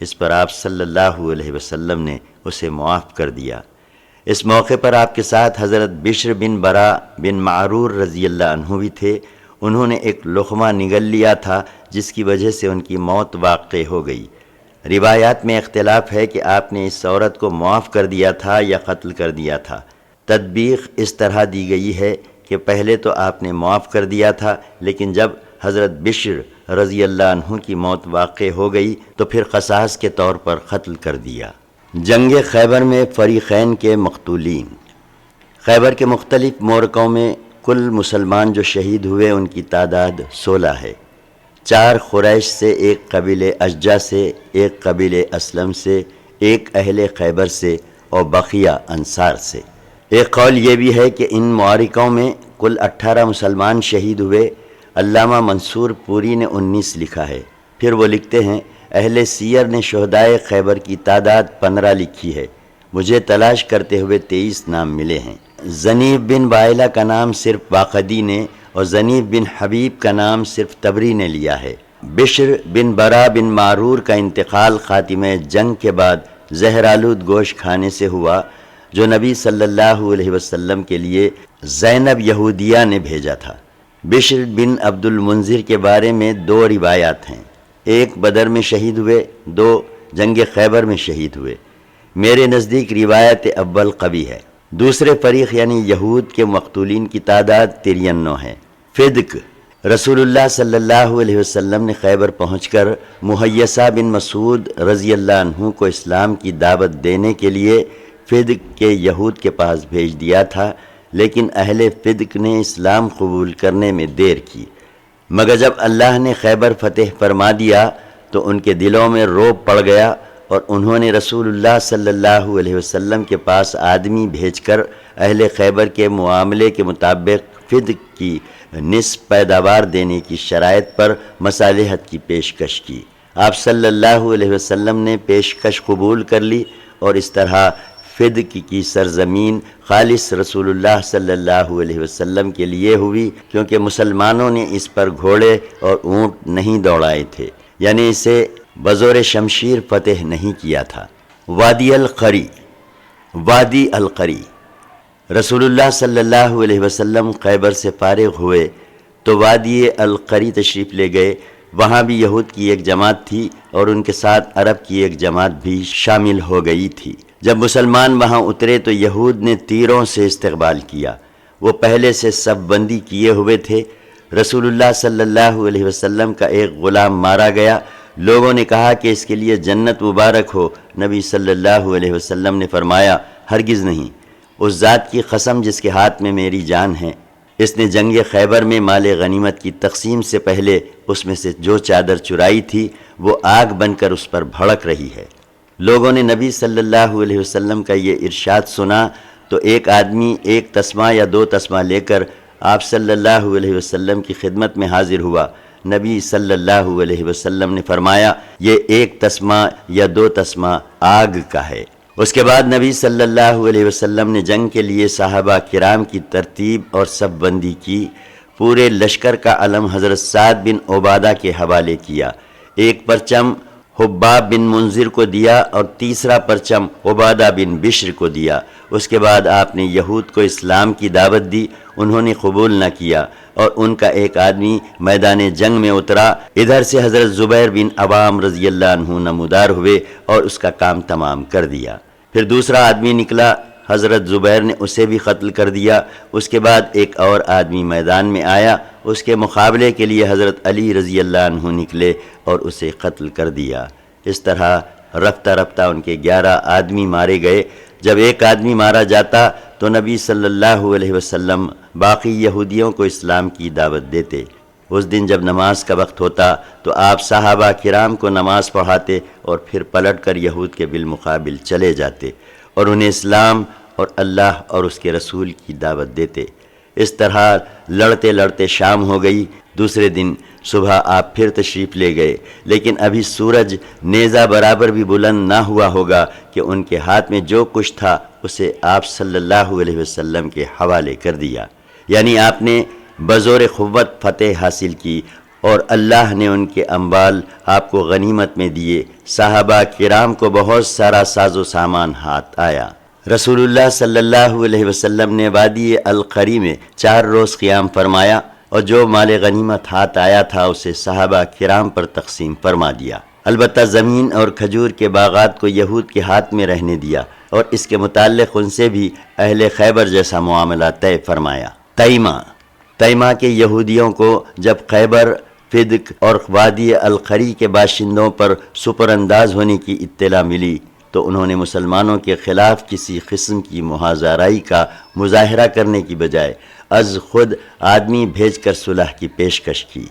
اس پر آپ صلی اللہ علیہ وسلم نے اسے معاف کر دیا۔ اس موقع پر آپ کے ساتھ حضرت بشر بن برا بن معرور رضی اللہ عنہ بھی تھے۔ انہوں نے ایک لقمہ نگل لیا تھا جس کی وجہ سے ان کی موت واقع ہو گئی۔ روایات میں اختلاف ہے کہ آپ نے اس عورت کو معاف کر دیا تھا یا قتل کر دیا تھا۔ تطبیق اس طرح دی گئی ہے کہ پہلے تو آپ نے معاف کر دیا تھا، لیکن جب حضرت بشر رضی اللہ عنہ کی موت واقع ہو گئی تو پھر قصاص کے طور پر قتل کر دیا۔ جنگ خیبر میں فریقین کے مقتولین۔ خیبر کے مختلف معرکوں میں کل مسلمان جو شہید ہوئے ان کی تعداد 16 ہے۔ 4 قریش سے، 1 قبیلے اشجع سے، 1 قبیلے اسلم سے، 1 اہل خیبر سے اور بقیہ انصار سے۔ ایک قول یہ بھی ہے کہ ان معرکوں میں کل 18 مسلمان شہید ہوئے۔ علامہ منصور پوری نے 19 لکھا ہے۔ پھر وہ لکھتے ہیں، اہل سیر نے شہدائے خیبر کی تعداد 15 لکھی ہے، مجھے تلاش کرتے ہوئے 23 نام ملے ہیں۔ زنیب بن وائلہ کا نام صرف باقدی نے اور زنیب بن حبیب کا نام صرف طبری نے لیا ہے۔ بشر بن برا بن معرور کا انتقال خاتمہ جنگ کے بعد زہرآلود گوشت کھانے سے ہوا، جو نبی صلی اللہ علیہ وسلم کے لیے زینب یہودیہ نے بھیجا تھا۔ بشر بن عبد المنذر کے بارے میں 2 روایات ہیں، ایک بدر میں شہید ہوئے، 2 جنگ خیبر میں شہید ہوئے۔ میرے نزدیک روایت اول قوی ہے۔ دوسرے فریق یعنی یہود کے مقتولین کی تعداد 93 ہے۔ فدق، رسول اللہ صلی اللہ علیہ وسلم نے خیبر پہنچ کر محیصہ بن مسعود رضی اللہ عنہ کو اسلام کی دعوت دینے کے لیے فدق کے یہود کے پاس بھیج دیا تھا، لیکن اہل فدق نے اسلام قبول کرنے میں دیر کی، مگر جب اللہ نے خیبر فتح فرما دیا تو ان کے دلوں میں رعب پڑ گیا اور انہوں نے رسول اللہ صلی اللہ علیہ وسلم کے پاس آدمی بھیج کر اہل خیبر کے معاملے کے مطابق فدق کی نصف پیداوار دینے کی شرائط پر مصالحت کی پیشکش کی۔ آپ صلی اللہ علیہ وسلم نے پیشکش قبول کر لی اور اس طرح فدق کی سرزمین خالص رسول اللہ صلی اللہ علیہ وسلم کے لیے ہوئی، کیونکہ مسلمانوں نے اس پر گھوڑے اور اونٹ نہیں دوڑائے تھے، یعنی اسے بزور شمشیر فتح نہیں کیا تھا۔ وادی القری، وادی القری، رسول اللہ صلی اللہ علیہ وسلم خیبر سے فارغ ہوئے تو وادی القری تشریف لے گئے۔ وہاں بھی یہود کی ایک جماعت تھی اور ان کے ساتھ عرب کی ایک جماعت بھی شامل ہو گئی تھی۔ جب مسلمان وہاں اترے تو یہود نے تیروں سے استقبال کیا، وہ پہلے سے صف بندی کیے ہوئے تھے۔ رسول اللہ صلی اللہ علیہ وسلم کا ایک غلام مارا گیا، لوگوں نے کہا کہ اس کے لیے جنت مبارک ہو۔ نبی صلی اللہ علیہ وسلم نے فرمایا، ہرگز نہیں، اس ذات کی قسم جس کے ہاتھ میں میری جان ہے، اس نے جنگ خیبر میں مال غنیمت کی تقسیم سے پہلے اس میں سے جو چادر چرائی تھی وہ آگ بن کر اس پر بھڑک رہی ہے۔ لوگوں نے نبی صلی اللہ علیہ وسلم کا یہ ارشاد سنا تو ایک آدمی 1 تسمہ یا 2 تسمہ لے کر آپ صلی اللہ علیہ وسلم کی خدمت میں حاضر ہوا۔ نبی صلی اللہ علیہ وسلم نے فرمایا، یہ 1 تسمہ یا 2 تسمہ آگ کا ہے۔ اس کے بعد نبی صلی اللہ علیہ وسلم نے جنگ کے لیے صحابہ کرام کی ترتیب اور صف بندی کی۔ پورے لشکر کا علم حضرت سعد بن عبادہ کے حوالے کیا، ایک پرچم حباب بن منذر کو دیا اور تیسرا پرچم عبادہ بن بشر کو دیا۔ اس کے بعد آپ نے یہود کو اسلام کی دعوت دی، انہوں نے قبول نہ کیا اور ان کا ایک آدمی میدان جنگ میں اترا۔ ادھر سے حضرت زبیر بن عوام رضی اللہ عنہ نمودار ہوئے اور اس کا کام تمام کر دیا۔ پھر دوسرا آدمی نکلا، حضرت زبیر نے اسے بھی قتل کر دیا۔ اس کے بعد ایک اور آدمی میدان میں آیا، اس کے مقابلے کے لیے حضرت علی رضی اللہ عنہ نکلے اور اسے قتل کر دیا۔ اس طرح رفتہ رفتہ ان کے 11 آدمی مارے گئے۔ جب ایک آدمی مارا جاتا تو نبی صلی اللہ علیہ وسلم باقی یہودیوں کو اسلام کی دعوت دیتے۔ اس دن جب نماز کا وقت ہوتا تو آپ صحابہ کرام کو نماز پڑھاتے اور پھر پلٹ کر یہود کے بالمقابل چلے جاتے اور انہیں اسلام اور اللہ اور اس کے رسول کی دعوت دیتے۔ اس طرح لڑتے لڑتے شام ہو گئی۔ دوسرے دن صبح آپ پھر تشریف لے گئے، لیکن ابھی سورج نیزہ برابر بھی بلند نہ ہوا ہوگا کہ ان کے ہاتھ میں جو کچھ تھا اسے آپ صلی اللہ علیہ وسلم کے حوالے کر دیا، یعنی آپ نے بزور قوت فتح حاصل کی اور اللہ نے ان کے اموال آپ کو غنیمت میں دیے۔ صحابہ کرام کو بہت سارا ساز و سامان ہاتھ آیا۔ رسول اللہ صلی اللہ علیہ وسلم نے وادی القری میں 4 روز قیام فرمایا اور جو مال غنیمت ہاتھ آیا تھا اسے صحابہ کرام پر تقسیم فرما دیا۔ البتہ زمین اور کھجور کے باغات کو یہود کے ہاتھ میں رہنے دیا اور اس کے متعلق ان سے بھی اہل خیبر جیسا معاملہ طے فرمایا۔ تیمہ کے یہودیوں کو جب خیبر، فدق اور وادی القری کے باشندوں پر سپر انداز ہونے کی اطلاع ملی تو انہوں نے مسلمانوں کے خلاف کسی قسم کی محاذرائی کا مظاہرہ کرنے کی بجائے از خود آدمی بھیج کر صلح کی پیشکش کی۔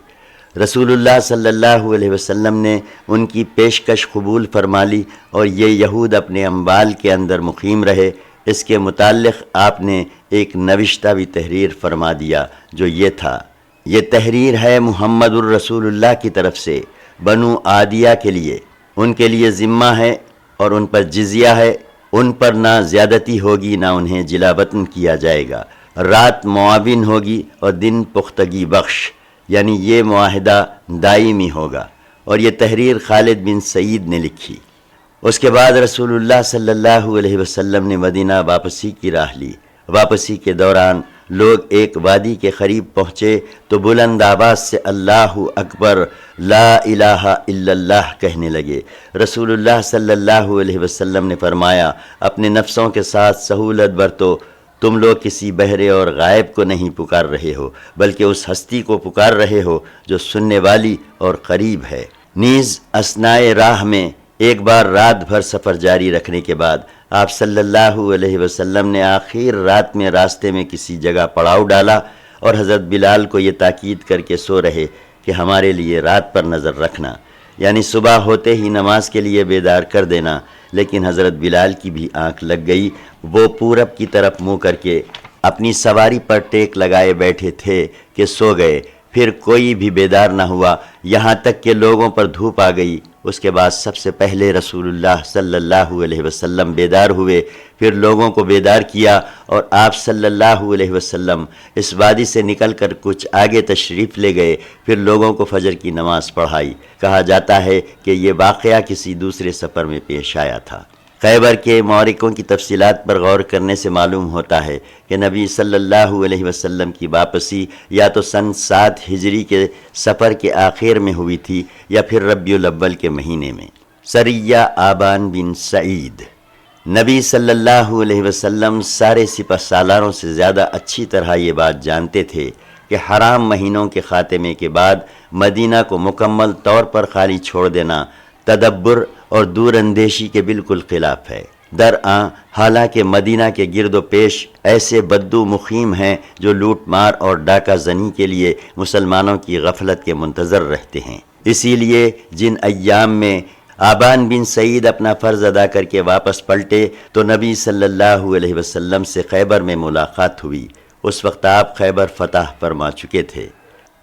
رسول اللہ صلی اللہ علیہ وسلم نے ان کی پیشکش قبول فرما لی اور یہ یہود اپنے اموال کے اندر مقیم رہے۔ اس کے متعلق آپ نے ایک نوشتہ بھی تحریر فرما دیا جو یہ تھا: یہ تحریر ہے محمد الرسول اللہ کی طرف سے بنو عادیہ کے لیے، ان کے لیے ذمہ ہے اور ان پر جزیہ ہے، ان پر نہ زیادتی ہوگی نہ انہیں جلا وطن کیا جائے گا، رات معاون ہوگی اور دن پختگی بخش، یعنی یہ معاہدہ دائمی ہوگا۔ اور یہ تحریر خالد بن سعید نے لکھی۔ اس کے بعد رسول اللہ صلی اللہ علیہ وسلم نے مدینہ واپسی کی راہ لی۔ واپسی کے دوران لوگ ایک وادی کے قریب پہنچے تو بلند آواز سے اللہ اکبر، لا الہ الا اللہ کہنے لگے۔ رسول اللہ صلی اللہ علیہ وسلم نے فرمایا، اپنے نفسوں کے ساتھ سہولت برتو، تم لوگ کسی بہرے اور غائب کو نہیں پکار رہے ہو بلکہ اس ہستی کو پکار رہے ہو جو سننے والی اور قریب ہے۔ نیز اثنائے راہ میں ایک بار رات بھر سفر جاری رکھنے کے بعد آپ صلی اللہ علیہ وسلم نے آخر رات میں راستے میں کسی جگہ پڑاؤ ڈالا اور حضرت بلال کو یہ تاکید کر کے سو رہے کہ ہمارے لیے رات پر نظر رکھنا، یعنی صبح ہوتے ہی نماز کے لیے بیدار کر دینا۔ لیکن حضرت بلال کی بھی آنکھ لگ گئی، وہ پورب کی طرف منہ کر کے اپنی سواری پر ٹیک لگائے بیٹھے تھے کہ سو گئے۔ پھر کوئی بھی بیدار نہ ہوا یہاں تک کہ لوگوں پر دھوپ آ گئی۔ اس کے بعد سب سے پہلے رسول اللہ صلی اللہ علیہ وسلم بیدار ہوئے، پھر لوگوں کو بیدار کیا اور آپ صلی اللہ علیہ وسلم اس وادی سے نکل کر کچھ آگے تشریف لے گئے، پھر لوگوں کو فجر کی نماز پڑھائی۔ کہا جاتا ہے کہ یہ واقعہ کسی دوسرے سفر میں پیش آیا تھا۔ خیبر کے معرکوں کی تفصیلات پر غور کرنے سے معلوم ہوتا ہے کہ نبی صلی اللہ علیہ وسلم کی واپسی یا تو سن 7 ہجری کے سفر کے آخر میں ہوئی تھی یا پھر ربیع الاول کے مہینے میں۔ سریہ آبان بن سعید۔ نبی صلی اللہ علیہ وسلم سارے سپہ سالاروں سے زیادہ اچھی طرح یہ بات جانتے تھے کہ حرام مہینوں کے خاتمے کے بعد مدینہ کو مکمل طور پر خالی چھوڑ دینا تدبر اور دور اندیشی کے بالکل خلاف ہے۔ درآں حالانکہ مدینہ کے گرد و پیش ایسے بدو مقیم ہیں جو لوٹ مار اور ڈاکہ زنی کے لیے مسلمانوں کی غفلت کے منتظر رہتے ہیں۔ اسی لیے جن ایام میں آبان بن سعید اپنا فرض ادا کر کے واپس پلٹے تو نبی صلی اللہ علیہ وسلم سے خیبر میں ملاقات ہوئی۔ اس وقت آپ خیبر فتح فرما چکے تھے۔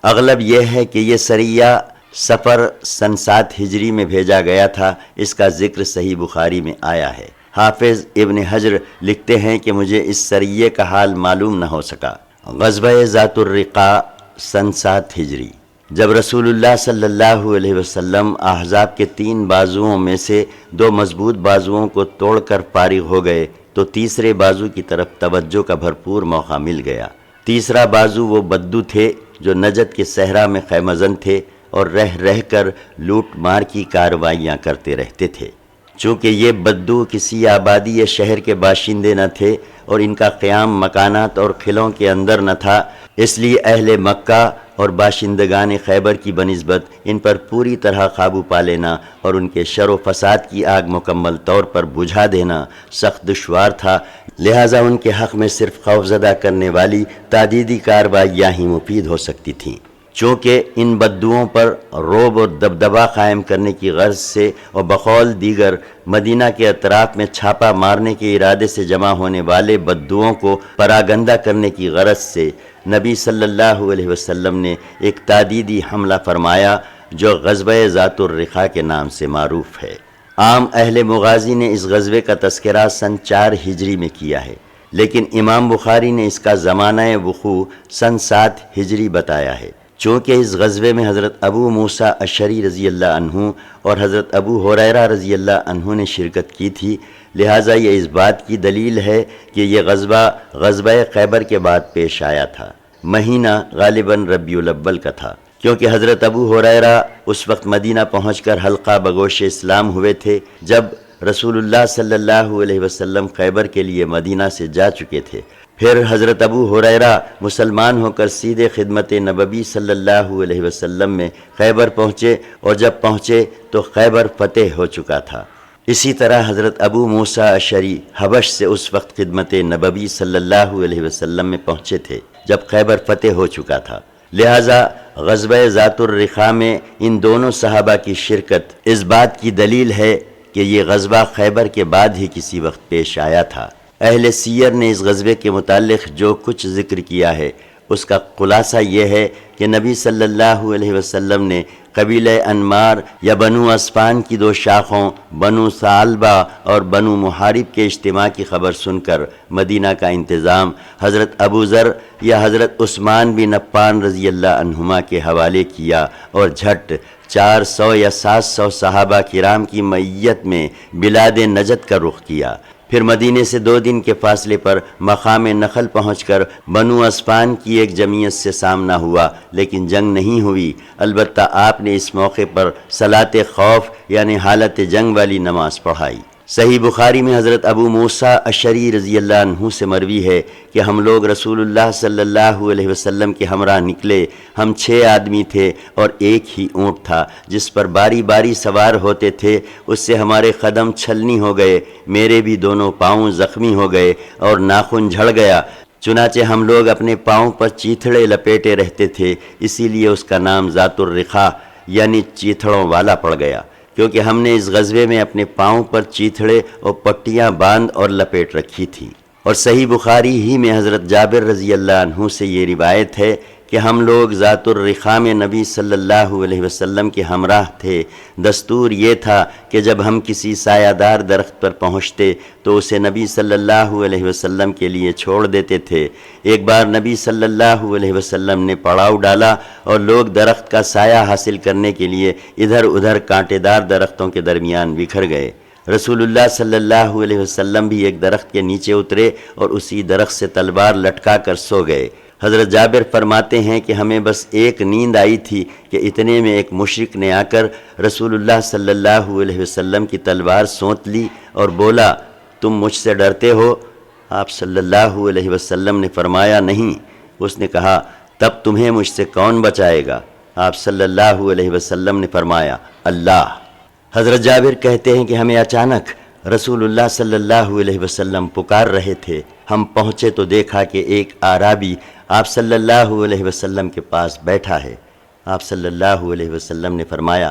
اغلب یہ ہے کہ یہ سریہ سفر سن 7 ہجری میں بھیجا گیا تھا، اس کا ذکر صحیح بخاری میں آیا ہے۔ حافظ ابن حجر لکھتے ہیں کہ مجھے اس سریے کا حال معلوم نہ ہو سکا۔ غزوہ ذات الرقاع سن 7 ہجری۔ جب رسول اللہ صلی اللہ علیہ وسلم احزاب کے 3 بازوؤں میں سے 2 مضبوط بازوؤں کو توڑ کر فارغ ہو گئے تو تیسرے بازو کی طرف توجہ کا بھرپور موقع مل گیا۔ تیسرا بازو وہ بدو تھے جو نجد کے صحرا میں خیمہ زن تھے اور رہ رہ کر لوٹ مار کی کارروائیاں کرتے رہتے تھے۔ چونکہ یہ بدو کسی آبادی یا شہر کے باشندے نہ تھے اور ان کا قیام مکانات اور قلعوں کے اندر نہ تھا، اس لیے اہل مکہ اور باشندگان خیبر کی بنسبت ان پر پوری طرح قابو پا لینا اور ان کے شر و فساد کی آگ مکمل طور پر بجھا دینا سخت دشوار تھا، لہٰذا ان کے حق میں صرف خوفزدہ کرنے والی تعدیدی کارروائیاں ہی مفید ہو سکتی تھیں۔ چونکہ ان بددوؤں پر رعب اور دبدبہ قائم کرنے کی غرض سے اور بقول دیگر مدینہ کے اطراف میں چھاپا مارنے کے ارادے سے جمع ہونے والے بددوؤں کو پراگندہ کرنے کی غرض سے نبی صلی اللہ علیہ وسلم نے ایک تادیدی حملہ فرمایا جو غزوہ ذات الرقاع کے نام سے معروف ہے۔ عام اہل مغازی نے اس غزوے کا تذکرہ سن 4 ہجری میں کیا ہے، لیکن امام بخاری نے اس کا زمانہ وقوع سن 7 ہجری بتایا ہے۔ چونکہ اس غزوے میں حضرت ابو موسیٰ اشعری رضی اللہ عنہ اور حضرت ابو ہریرہ رضی اللہ عنہ نے شرکت کی تھی، لہٰذا یہ اس بات کی دلیل ہے کہ یہ غزوہ خیبر کے بعد پیش آیا تھا۔ مہینہ غالباً ربیع الاول کا تھا، کیونکہ حضرت ابو ہریرہ اس وقت مدینہ پہنچ کر حلقہ بگوش اسلام ہوئے تھے جب رسول اللہ صلی اللہ علیہ وسلم خیبر کے لیے مدینہ سے جا چکے تھے۔ پھر حضرت ابو ہریرہ مسلمان ہو کر سیدھے خدمت نبوی صلی اللہ علیہ وسلم میں خیبر پہنچے، اور جب پہنچے تو خیبر فتح ہو چکا تھا۔ اسی طرح حضرت ابو موسیٰ اشعری حبش سے اس وقت خدمت نبوی صلی اللہ علیہ وسلم میں پہنچے تھے جب خیبر فتح ہو چکا تھا، لہٰذا غزوہ ذات الرقاع میں ان دونوں صحابہ کی شرکت اس بات کی دلیل ہے کہ یہ غزوہ خیبر کے بعد ہی کسی وقت پیش آیا تھا۔ اہل سیر نے اس غزوے کے متعلق جو کچھ ذکر کیا ہے اس کا خلاصہ یہ ہے کہ نبی صلی اللہ علیہ وسلم نے قبیلہ انمار یا بنو اسفان کی 2 شاخوں بنو ثعلبہ اور بنو محارب کے اجتماع کی خبر سن کر مدینہ کا انتظام حضرت ابو ذر یا حضرت عثمان بن عفان رضی اللہ عنہما کے حوالے کیا، اور جھٹ 400 یا 700 صحابہ کرام کی معیت میں بلاد نجد کا رخ کیا۔ پھر مدینے سے 2 دن کے فاصلے پر مقام نخل پہنچ کر بنو اسفان کی ایک جمعیت سے سامنا ہوا، لیکن جنگ نہیں ہوئی۔ البتہ آپ نے اس موقع پر صلاۃ خوف یعنی حالت جنگ والی نماز پڑھائی۔ صحیح بخاری میں حضرت ابو موسیٰ اشعری رضی اللہ عنہ سے مروی ہے کہ ہم لوگ رسول اللہ صلی اللہ علیہ وسلم کے ہمراہ نکلے۔ ہم 6 آدمی تھے اور ایک ہی اونٹ تھا جس پر باری باری سوار ہوتے تھے، اس سے ہمارے قدم چھلنی ہو گئے، میرے بھی دونوں پاؤں زخمی ہو گئے اور ناخن جھڑ گیا، چنانچہ ہم لوگ اپنے پاؤں پر چیتھڑے لپیٹے رہتے تھے، اسی لیے اس کا نام ذات الرقاع یعنی چیتھڑوں والا پڑ گیا، کیونکہ ہم نے اس غزوے میں اپنے پاؤں پر چیتھڑے اور پٹیاں باندھ اور لپیٹ رکھی تھی۔ اور صحیح بخاری ہی میں حضرت جابر رضی اللہ عنہ سے یہ روایت ہے کہ ہم لوگ ذات الرقاع میں نبی صلی اللہ علیہ وسلم کے ہمراہ تھے۔ دستور یہ تھا کہ جب ہم کسی سایہ دار درخت پر پہنچتے تو اسے نبی صلی اللہ علیہ وسلم کے لیے چھوڑ دیتے تھے۔ ایک بار نبی صلی اللہ علیہ وسلم نے پڑاؤ ڈالا اور لوگ درخت کا سایہ حاصل کرنے کے لیے ادھر ادھر کانٹے دار درختوں کے درمیان بکھر گئے۔ رسول اللہ صلی اللہ علیہ وسلم بھی ایک درخت کے نیچے اترے اور اسی درخت سے تلوار لٹکا کر سو گئے۔ حضرت جابر فرماتے ہیں کہ ہمیں بس ایک نیند آئی تھی کہ اتنے میں ایک مشرک نے آ کر رسول اللہ صلی اللہ علیہ وسلم کی تلوار سونت لی اور بولا، تم مجھ سے ڈرتے ہو؟ آپ صلی اللہ علیہ وسلم نے فرمایا نہیں۔ اس نے کہا، تب تمہیں مجھ سے کون بچائے گا؟ آپ صلی اللہ علیہ وسلم نے فرمایا، اللہ۔ حضرت جابر کہتے ہیں کہ ہمیں اچانک رسول اللہ صلی اللہ علیہ وسلم پکار رہے تھے۔ ہم پہنچے تو دیکھا کہ ایک اعرابی آپ صلی اللہ علیہ وسلم کے پاس بیٹھا ہے۔ آپ صلی اللہ علیہ وسلم نے فرمایا،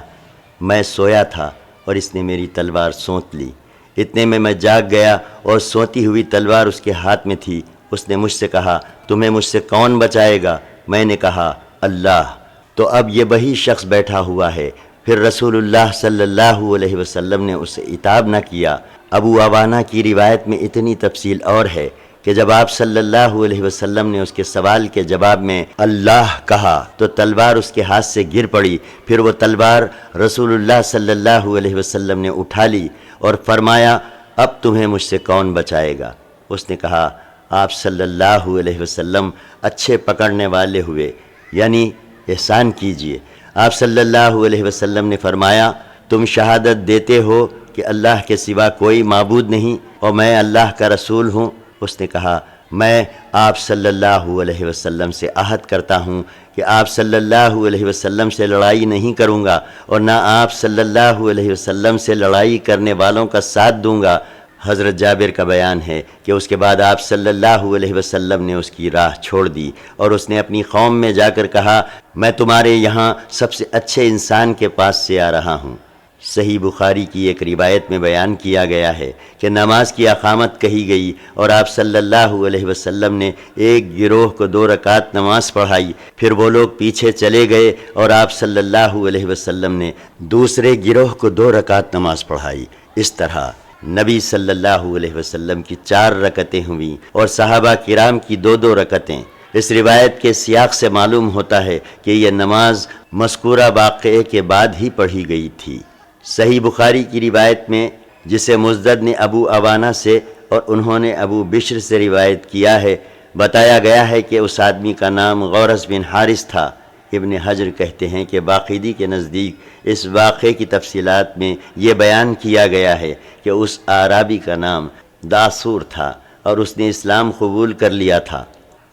میں سویا تھا اور اس نے میری تلوار سونت لی۔ اتنے میں جاگ گیا اور سونتی ہوئی تلوار اس کے ہاتھ میں تھی۔ اس نے مجھ سے کہا، تمہیں مجھ سے کون بچائے گا؟ میں نے کہا، اللہ۔ تو اب یہ وہی شخص بیٹھا ہوا ہے۔ پھر رسول اللہ صلی اللہ علیہ وسلم نے اسے عتاب نہ کیا۔ ابو عوانہ کی روایت میں اتنی تفصیل اور ہے کہ جب آپ صلی اللہ علیہ وسلم نے اس کے سوال کے جواب میں اللہ کہا تو تلوار اس کے ہاتھ سے گر پڑی۔ پھر وہ تلوار رسول اللہ صلی اللہ علیہ وسلم نے اٹھا لی اور فرمایا، اب تمہیں مجھ سے کون بچائے گا؟ اس نے کہا، آپ صلی اللہ علیہ وسلم اچھے پکڑنے والے ہوئے، یعنی احسان کیجئے۔ آپ صلی اللہ علیہ وسلم نے فرمایا، تم شہادت دیتے ہو کہ اللہ کے سوا کوئی معبود نہیں اور میں اللہ کا رسول ہوں؟ اس نے کہا، میں آپ صلی اللہ علیہ وسلم سے عہد کرتا ہوں کہ آپ صلی اللہ علیہ وسلم سے لڑائی نہیں کروں گا اور نہ آپ صلی اللہ علیہ وسلم سے لڑائی کرنے والوں کا ساتھ دوں گا حضرت جابر کا بیان ہے کہ اس کے بعد آپ صلی اللہ علیہ وسلم نے اس کی راہ چھوڑ دی اور اس نے اپنی قوم میں جا کر کہا، میں تمہارے یہاں سب سے اچھے انسان کے پاس سے آ رہا ہوں۔ صحیح بخاری کی ایک روایت میں بیان کیا گیا ہے کہ نماز کی اقامت کہی گئی اور آپ صلی اللہ علیہ وسلم نے ایک گروہ کو 2 رکعت نماز پڑھائی، پھر وہ لوگ پیچھے چلے گئے اور آپ صلی اللہ علیہ وسلم نے دوسرے گروہ کو 2 رکعت نماز پڑھائی۔ اس طرح نبی صلی اللہ علیہ وسلم کی 4 رکعتیں ہوئیں اور صحابہ کرام کی 2 رکعتیں۔ اس روایت کے سیاق سے معلوم ہوتا ہے کہ یہ نماز مذکورہ واقعے کے بعد ہی پڑھی گئی تھی۔ صحیح بخاری کی روایت میں، جسے مزدد نے ابو عوانہ سے اور انہوں نے ابو بشر سے روایت کیا ہے، بتایا گیا ہے کہ اس آدمی کا نام غورث بن حارث تھا۔ ابن حجر کہتے ہیں کہ باقیدی کے نزدیک اس واقعے کی تفصیلات میں یہ بیان کیا گیا ہے کہ اس اعرابی کا نام داسور تھا اور اس نے اسلام قبول کر لیا تھا،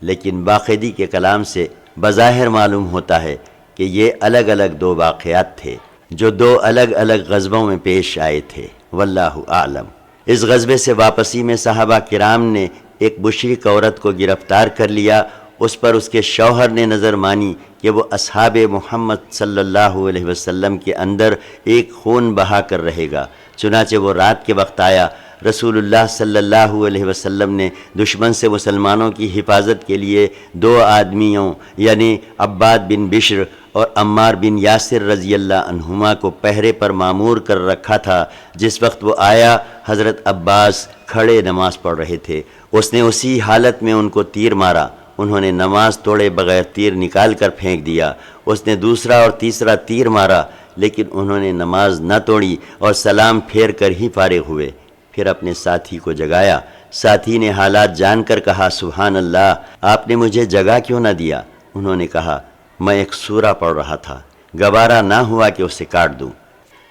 لیکن باقیدی کے کلام سے بظاہر معلوم ہوتا ہے کہ یہ الگ الگ 2 واقعات تھے جو 2 الگ الگ غزووں میں پیش آئے تھے، واللہ اعلم۔ اس غزوے سے واپسی میں صحابہ کرام نے ایک مشرک عورت کو گرفتار کر لیا۔ اس پر اس کے شوہر نے نظر مانی کہ وہ اصحاب محمد صلی اللہ علیہ وسلم کے اندر ایک خون بہا کر رہے گا، چنانچہ وہ رات کے وقت آیا۔ رسول اللہ صلی اللہ علیہ وسلم نے دشمن سے مسلمانوں کی حفاظت کے لیے 2 آدمیوں یعنی عباد بن بشر اور عمار بن یاسر رضی اللہ عنہما کو پہرے پر معمور کر رکھا تھا۔ جس وقت وہ آیا، حضرت عباس کھڑے نماز پڑھ رہے تھے۔ اس نے اسی حالت میں ان کو تیر مارا۔ انہوں نے نماز توڑے بغیر تیر نکال کر پھینک دیا۔ اس نے دوسرا اور تیسرا تیر مارا، لیکن انہوں نے نماز نہ توڑی اور سلام پھیر کر ہی فارغ ہوئے۔ پھر اپنے ساتھی کو جگایا۔ ساتھی نے حالات جان کر کہا، سبحان اللہ، آپ نے مجھے جگا کیوں نہ دیا؟ انہوں نے کہا، میں ایک سورہ پڑھ رہا تھا، گوارا نہ ہوا کہ اسے کاٹ دوں۔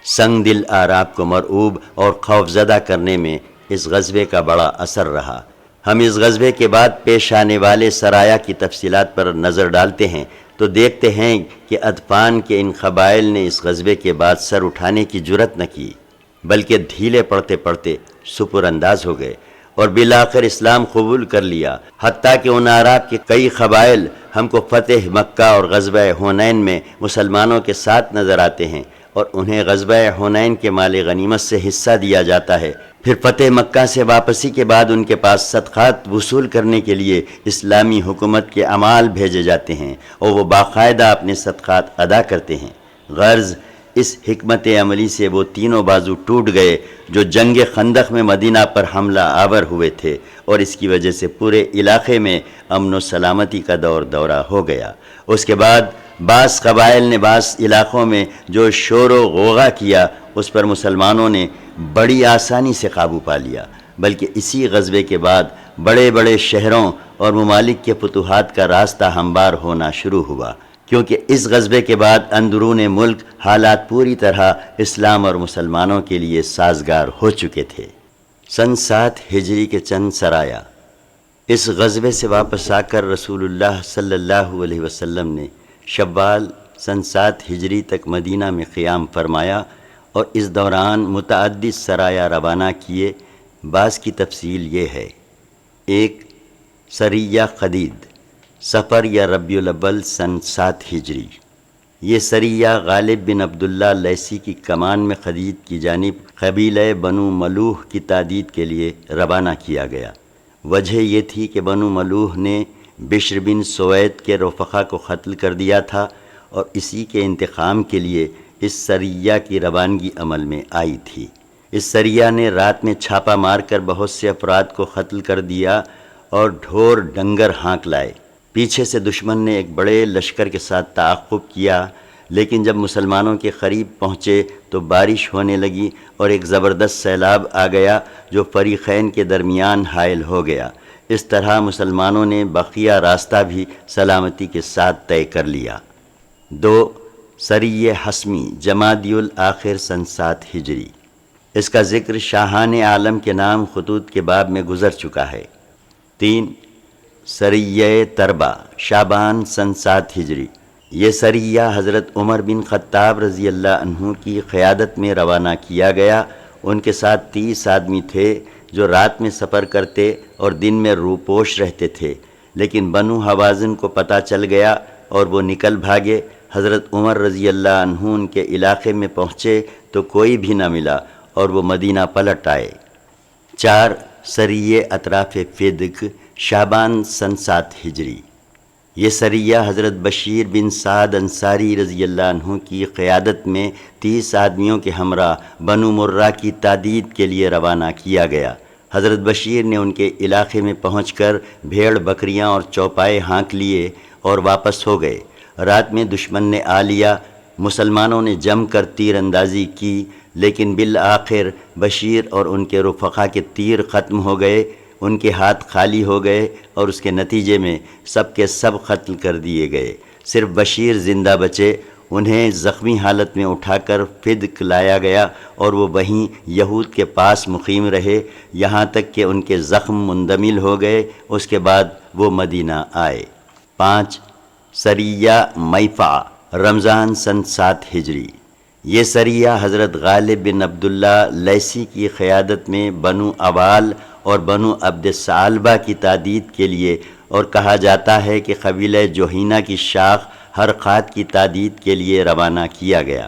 سنگ دل اعراب کو مرعوب اور خوفزدہ کرنے میں اس غزوے کا بڑا اثر رہا۔ ہم اس غزوے کے بعد پیش آنے والے سرایا کی تفصیلات پر نظر ڈالتے ہیں تو دیکھتے ہیں کہ ادفان کے ان قبائل نے اس غزوے کے بعد سر اٹھانے کی جرت نہ کی، بلکہ ڈھیلے پڑتے پڑتے سپر انداز ہو گئے اور بالآخر اسلام قبول کر لیا۔ حتیٰ کہ ان اعراب کے کئی قبائل ہم کو فتح مکہ اور غزوہ حنین میں مسلمانوں کے ساتھ نظر آتے ہیں اور انہیں غزوہ حنین کے مال غنیمت سے حصہ دیا جاتا ہے۔ پھر فتح مکہ سے واپسی کے بعد ان کے پاس صدقات وصول کرنے کے لیے اسلامی حکومت کے اعمال بھیجے جاتے ہیں اور وہ باقاعدہ اپنے صدقات ادا کرتے ہیں۔ غرض اس حکمت عملی سے وہ تینوں بازو ٹوٹ گئے جو جنگ خندق میں مدینہ پر حملہ آور ہوئے تھے، اور اس کی وجہ سے پورے علاقے میں امن و سلامتی کا دورہ ہو گیا۔ اس کے بعد بعض قبائل نے بعض علاقوں میں جو شور و غوغا کیا، اس پر مسلمانوں نے بڑی آسانی سے قابو پا لیا، بلکہ اسی غزوے کے بعد بڑے بڑے شہروں اور ممالک کے فتوحات کا راستہ ہموار ہونا شروع ہوا، کیونکہ اس غزوے کے بعد اندرون ملک حالات پوری طرح اسلام اور مسلمانوں کے لیے سازگار ہو چکے تھے۔ سن 7 ہجری کے چند سرایا۔ اس غزوے سے واپس آ کر رسول اللہ صلی اللہ علیہ وسلم نے شوال سن 7 ہجری تک مدینہ میں قیام فرمایا اور اس دوران متعدد سرایا روانہ کیے۔ بعض کی تفصیل یہ ہے: 1 سریہ قدید، سفر یا ربیع الاول سن 7 ہجری۔ یہ سریہ غالب بن عبداللہ لیثی کی کمان میں قدید کی جانب قبیلہ بنو ملوح کی تعدید کے لیے روانہ کیا گیا۔ وجہ یہ تھی کہ بنو ملوح نے بشر بن سوید کے رفقا کو قتل کر دیا تھا اور اسی کے انتقام کے لیے اس سریہ کی روانگی عمل میں آئی تھی۔ اس سریہ نے رات میں چھاپا مار کر بہت سے افراد کو قتل کر دیا اور ڈھور ڈنگر ہانک لائے۔ پیچھے سے دشمن نے ایک بڑے لشکر کے ساتھ تعاقب کیا، لیکن جب مسلمانوں کے قریب پہنچے تو بارش ہونے لگی اور ایک زبردست سیلاب آ گیا جو فریقین کے درمیان حائل ہو گیا۔ اس طرح مسلمانوں نے بقیہ راستہ بھی سلامتی کے ساتھ طے کر لیا۔ 2 سریہ حسمی جمادی الاخر سن 7 ہجری۔ اس کا ذکر شاہان عالم کے نام خطوط کے باب میں گزر چکا ہے۔ 3 سریہ تربہ شعبان سن 7 ہجری۔ یہ سریہ حضرت عمر بن خطاب رضی اللہ عنہ کی قیادت میں روانہ کیا گیا۔ ان کے ساتھ 30 آدمی تھے جو رات میں سفر کرتے اور دن میں روپوش رہتے تھے، لیکن بنو حوازن کو پتہ چل گیا اور وہ نکل بھاگے۔ حضرت عمر رضی اللہ عنہ ان کے علاقے میں پہنچے تو کوئی بھی نہ ملا اور وہ مدینہ پلٹ آئے۔ 4 سریہ اطراف فدق، شعبان سن 7 ہجری۔ یہ سریہ حضرت بشیر بن سعد انصاری رضی اللہ عنہ کی قیادت میں 30 آدمیوں کے ہمراہ بنو مرہ کی تادید کے لیے روانہ کیا گیا۔ حضرت بشیر نے ان کے علاقے میں پہنچ کر بھیڑ بکریاں اور چوپائے ہانک لیے اور واپس ہو گئے۔ رات میں دشمن نے آ لیا، مسلمانوں نے جم کر تیر اندازی کی، لیکن بالآخر بشیر اور ان کے رفقا کے تیر ختم ہو گئے، ان کے ہاتھ خالی ہو گئے اور اس کے نتیجے میں سب کے سب قتل کر دیے گئے۔ صرف بشیر زندہ بچے، انہیں زخمی حالت میں اٹھا کر فدق لایا گیا اور وہ وہیں یہود کے پاس مقیم رہے یہاں تک کہ ان کے زخم مندمل ہو گئے۔ اس کے بعد وہ مدینہ آئے۔ 5 سریہ میفع، رمضان سن 7 ہجری۔ یہ سریہ حضرت غالب بن عبداللہ لیثی کی قیادت میں بنو عوال اور بنو عبد ثعلبہ کی تادید کے لیے، اور کہا جاتا ہے کہ قبیلہ جوہینہ کی شاخ ہرقات کی تادید کے لیے روانہ کیا گیا۔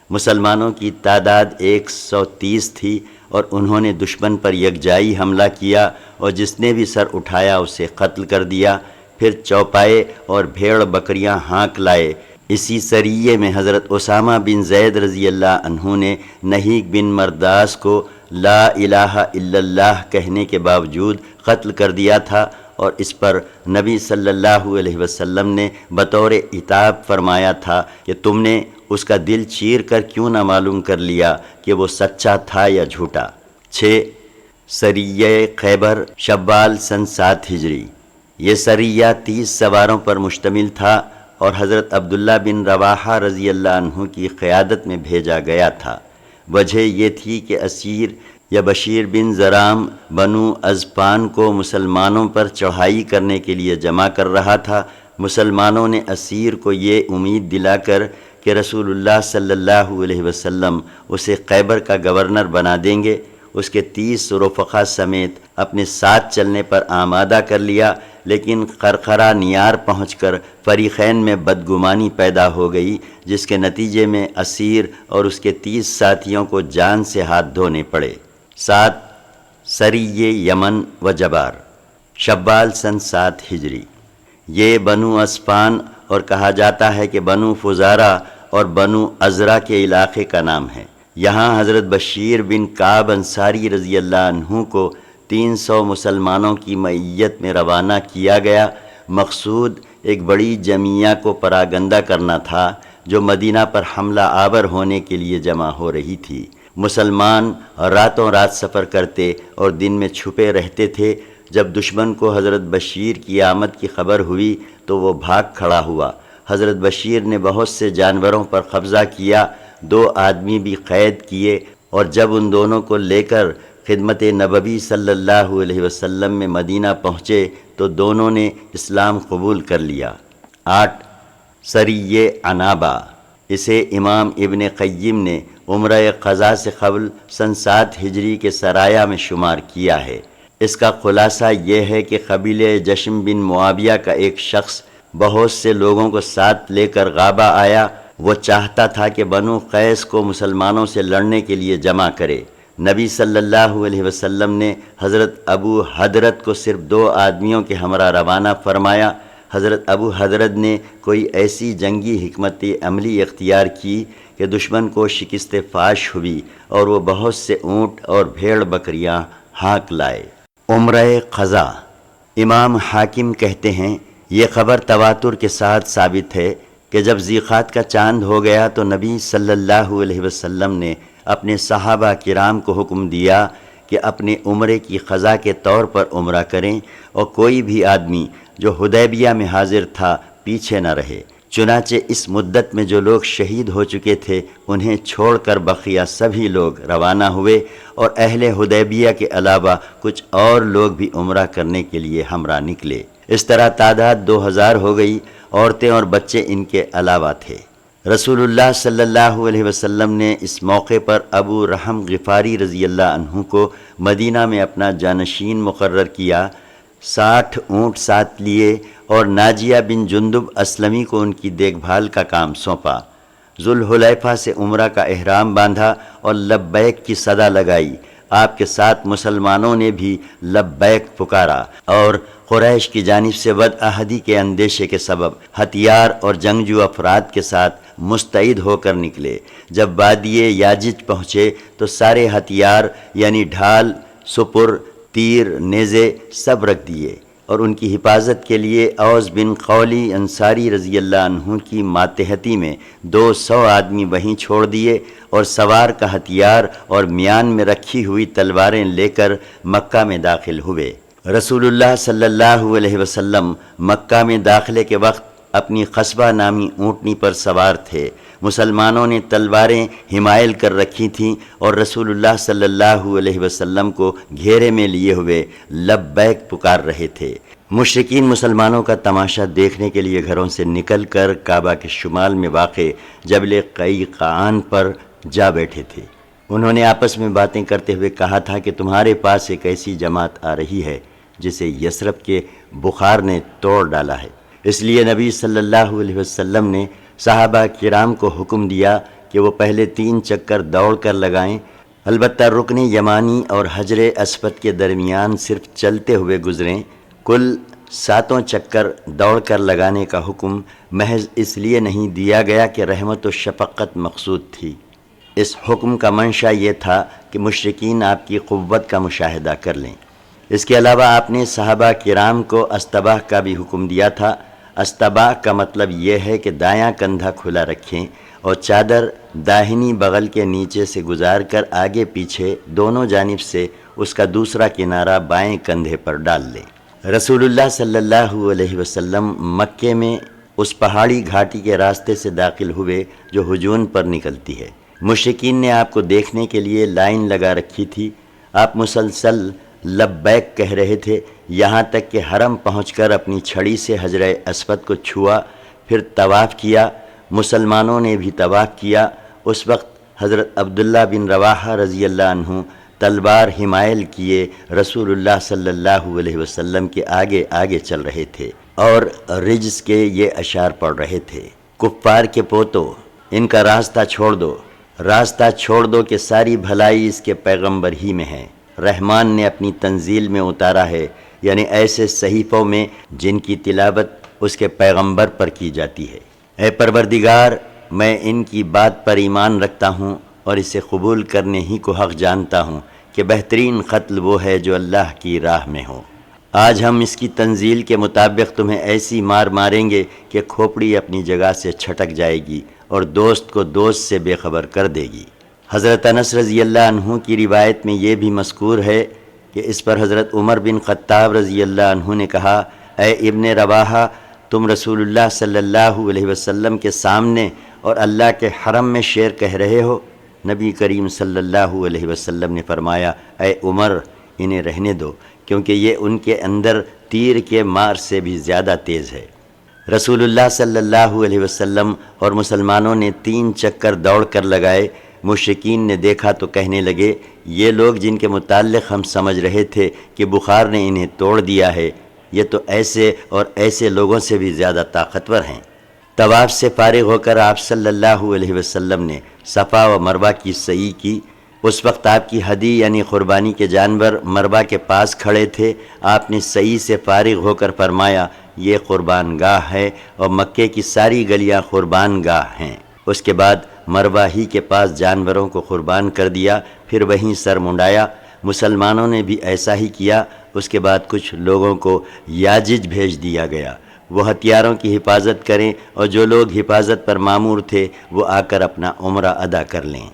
مسلمانوں کی تعداد 130 تھی اور انہوں نے دشمن پر یکجائی حملہ کیا اور جس نے بھی سر اٹھایا اسے قتل کر دیا، پھر چوپائے اور بھیڑ بکریاں ہانک لائے۔ اسی سریے میں حضرت اسامہ بن زید رضی اللہ عنہ نے نہیک بن مرداس کو لا الہ الا اللہ کہنے کے باوجود قتل کر دیا تھا، اور اس پر نبی صلی اللہ علیہ وسلم نے بطور عتاب فرمایا تھا کہ تم نے اس کا دل چیر کر کیوں نہ معلوم کر لیا کہ وہ سچا تھا یا جھوٹا۔ 6 سریہ خیبر، شوال سن 7 ہجری۔ یہ سریہ 30 سواروں پر مشتمل تھا اور حضرت عبداللہ بن رواحہ رضی اللہ عنہ کی قیادت میں بھیجا گیا تھا۔ وجہ یہ تھی کہ اسیر یا بشیر بن زرام بنو ازپان کو مسلمانوں پر چڑھائی کرنے کے لیے جمع کر رہا تھا۔ مسلمانوں نے اسیر کو یہ امید دلا کر کہ رسول اللہ صلی اللہ علیہ وسلم اسے خیبر کا گورنر بنا دیں گے، اس کے 30 رفقا سمیت اپنے ساتھ چلنے پر آمادہ کر لیا، لیکن قرقرہ نیار پہنچ کر فریقین میں بدگمانی پیدا ہو گئی، جس کے نتیجے میں اسیر اور اس کے 30 ساتھیوں کو جان سے ہاتھ دھونے پڑے۔ 7 سریہ یمن و جبار، شوال سن 7 ہجری۔ یہ بنو اسفان اور کہا جاتا ہے کہ بنو فزارہ اور بنو ازرا کے علاقے کا نام ہے۔ یہاں حضرت بشیر بن کعب انصاری رضی اللہ عنہ کو 300 مسلمانوں کی معیت میں روانہ کیا گیا۔ مقصود ایک بڑی جمعیہ کو پراگندہ کرنا تھا جو مدینہ پر حملہ آور ہونے کے لیے جمع ہو رہی تھی۔ مسلمان راتوں رات سفر کرتے اور دن میں چھپے رہتے تھے۔ جب دشمن کو حضرت بشیر کی آمد کی خبر ہوئی تو وہ بھاگ کھڑا ہوا۔ حضرت بشیر نے بہت سے جانوروں پر قبضہ کیا، 2 آدمی بھی قید کیے، اور جب ان دونوں کو لے کر خدمت نبوی صلی اللہ علیہ وسلم میں مدینہ پہنچے تو دونوں نے اسلام قبول کر لیا۔ 8 سریہ عنابہ، اسے امام ابن قیم نے عمرہ قضاء سے قبل سن 7 ہجری کے سرایہ میں شمار کیا ہے۔ اس کا خلاصہ یہ ہے کہ قبیلہ جشم بن معاویہ کا ایک شخص بہت سے لوگوں کو ساتھ لے کر غابہ آیا۔ وہ چاہتا تھا کہ بنو قیس کو مسلمانوں سے لڑنے کے لیے جمع کرے۔ نبی صلی اللہ علیہ وسلم نے حضرت ابو حضرت کو صرف 2 آدمیوں کے ہمراہ روانہ فرمایا۔ حضرت ابو حضرت نے کوئی ایسی جنگی حکمت عملی اختیار کی کہ دشمن کو شکست فاش ہوئی اور وہ بہت سے اونٹ اور بھیڑ بکریاں ہانک لائے۔ عمرہ قضاء، امام حاکم کہتے ہیں یہ خبر تواتر کے ساتھ ثابت ہے کہ جب ذیقات کا چاند ہو گیا تو نبی صلی اللہ علیہ وسلم نے اپنے صحابہ کرام کو حکم دیا کہ اپنے عمرے کی قضاء کے طور پر عمرہ کریں اور کوئی بھی آدمی جو حدیبیہ میں حاضر تھا پیچھے نہ رہے۔ چنانچہ اس مدت میں جو لوگ شہید ہو چکے تھے انہیں چھوڑ کر بقیہ سبھی لوگ روانہ ہوئے، اور اہل حدیبیہ کے علاوہ کچھ اور لوگ بھی عمرہ کرنے کے لیے ہمراہ نکلے۔ اس طرح تعداد 2000 ہو گئی، عورتیں اور بچے ان کے علاوہ تھے۔ رسول اللہ صلی اللہ علیہ وسلم نے اس موقع پر ابو رحم غفاری رضی اللہ عنہ کو مدینہ میں اپنا جانشین مقرر کیا، 60 اونٹ ساتھ لیے اور ناجیہ بن جندب اسلمی کو ان کی دیکھ بھال کا کام سونپا۔ ذوالحلیفہ سے عمرہ کا احرام باندھا اور لبیک کی صدا لگائی۔ آپ کے ساتھ مسلمانوں نے بھی لبیک پکارا اور قریش کی جانب سے بدعہدی کے اندیشے کے سبب ہتھیار اور جنگجو افراد کے ساتھ مستعد ہو کر نکلے۔ جب وادی یاجج پہنچے تو سارے ہتھیار یعنی ڈھال، سپر، تیر، نیزے سب رکھ دیے اور ان کی حفاظت کے لیے اوس بن قولی انصاری رضی اللہ عنہ کی ماتحتی میں 200 آدمی وہیں چھوڑ دیے اور سوار کا ہتھیار اور میان میں رکھی ہوئی تلواریں لے کر مکہ میں داخل ہوئے۔ رسول اللہ صلی اللہ علیہ وسلم مکہ میں داخلے کے وقت اپنی قصبہ نامی اونٹنی پر سوار تھے۔ مسلمانوں نے تلواریں حمائل کر رکھی تھیں اور رسول اللہ صلی اللہ علیہ وسلم کو گھیرے میں لیے ہوئے لبیک پکار رہے تھے۔ مشرکین مسلمانوں کا تماشا دیکھنے کے لیے گھروں سے نکل کر کعبہ کے شمال میں واقع جبل قیقعان پر جا بیٹھے تھے۔ انہوں نے آپس میں باتیں کرتے ہوئے کہا تھا کہ تمہارے پاس ایک ایسی جماعت آ رہی ہے جسے یثرب کے بخار نے توڑ ڈالا ہے۔ اس لیے نبی صلی اللہ علیہ وسلم نے صحابہ کرام کو حکم دیا کہ وہ پہلے 3 چکر دوڑ کر لگائیں، البتہ رکن یمانی اور حجر اسود کے درمیان صرف چلتے ہوئے گزریں۔ کل 7 چکر دوڑ کر لگانے کا حکم محض اس لیے نہیں دیا گیا کہ رحمت و شفقت مقصود تھی۔ اس حکم کا منشا یہ تھا کہ مشرکین آپ کی قوت کا مشاہدہ کر لیں۔ اس کے علاوہ آپ نے صحابہ کرام کو استباح کا بھی حکم دیا تھا۔ استباح کا مطلب یہ ہے کہ دایاں کندھا کھلا رکھیں اور چادر داہنی بغل کے نیچے سے گزار کر آگے پیچھے دونوں جانب سے اس کا دوسرا کنارہ بائیں کندھے پر ڈال لیں۔ رسول اللہ صلی اللہ علیہ وسلم مکے میں اس پہاڑی گھاٹی کے راستے سے داخل ہوئے جو ہجون پر نکلتی ہے۔ مشرکین نے آپ کو دیکھنے کے لیے لائن لگا رکھی تھی۔ آپ مسلسل لبیک کہہ رہے تھے، یہاں تک کہ حرم پہنچ کر اپنی چھڑی سے حجر اسود کو چھوا، پھر طواف کیا۔ مسلمانوں نے بھی طواف کیا۔ اس وقت حضرت عبداللہ بن رواحہ رضی اللہ عنہ تلوار حمائل کیے رسول اللہ صلی اللہ علیہ وسلم کے آگے آگے چل رہے تھے اور رجز کے یہ اشعار پڑھ رہے تھے: کفار کے پوتو، ان کا راستہ چھوڑ دو، راستہ چھوڑ دو کہ ساری بھلائی اس کے پیغمبر ہی میں ہے۔ رحمان نے اپنی تنزیل میں اتارا ہے، یعنی ایسے صحیفوں میں جن کی تلاوت اس کے پیغمبر پر کی جاتی ہے۔ اے پروردگار، میں ان کی بات پر ایمان رکھتا ہوں اور اسے قبول کرنے ہی کو حق جانتا ہوں کہ بہترین قتل وہ ہے جو اللہ کی راہ میں ہو۔ آج ہم اس کی تنزیل کے مطابق تمہیں ایسی مار ماریں گے کہ کھوپڑی اپنی جگہ سے چھٹک جائے گی اور دوست کو دوست سے بے خبر کر دے گی۔ حضرت انس رضی اللہ عنہ کی روایت میں یہ بھی مذکور ہے کہ اس پر حضرت عمر بن خطاب رضی اللہ عنہ نے کہا: اے ابن رواحہ، تم رسول اللہ صلی اللہ علیہ وسلم کے سامنے اور اللہ کے حرم میں شعر کہہ رہے ہو۔ نبی کریم صلی اللہ علیہ وسلم نے فرمایا: اے عمر، انہیں رہنے دو، کیونکہ یہ ان کے اندر تیر کے مار سے بھی زیادہ تیز ہے۔ رسول اللہ صلی اللہ علیہ وسلم اور مسلمانوں نے 3 چکر دوڑ کر لگائے۔ مشرکین نے دیکھا تو کہنے لگے: یہ لوگ جن کے متعلق ہم سمجھ رہے تھے کہ بخار نے انہیں توڑ دیا ہے، یہ تو ایسے اور ایسے لوگوں سے بھی زیادہ طاقتور ہیں۔ طواف سے فارغ ہو کر آپ صلی اللہ علیہ وسلم نے صفا و مروہ کی سعی کی۔ اس وقت آپ کی ہدی یعنی قربانی کے جانور مروہ کے پاس کھڑے تھے۔ آپ نے سعی سے فارغ ہو کر فرمایا: یہ قربان گاہ ہے اور مکے کی ساری گلیاں قربان گاہ ہیں۔ اس کے بعد مروہ ہی کے پاس جانوروں کو قربان کر دیا، پھر وہیں سر منڈایا۔ مسلمانوں نے بھی ایسا ہی کیا۔ اس کے بعد کچھ لوگوں کو یاجج بھیج دیا گیا، وہ ہتھیاروں کی حفاظت کریں اور جو لوگ حفاظت پر مامور تھے وہ آ کر اپنا عمرہ ادا کر لیں۔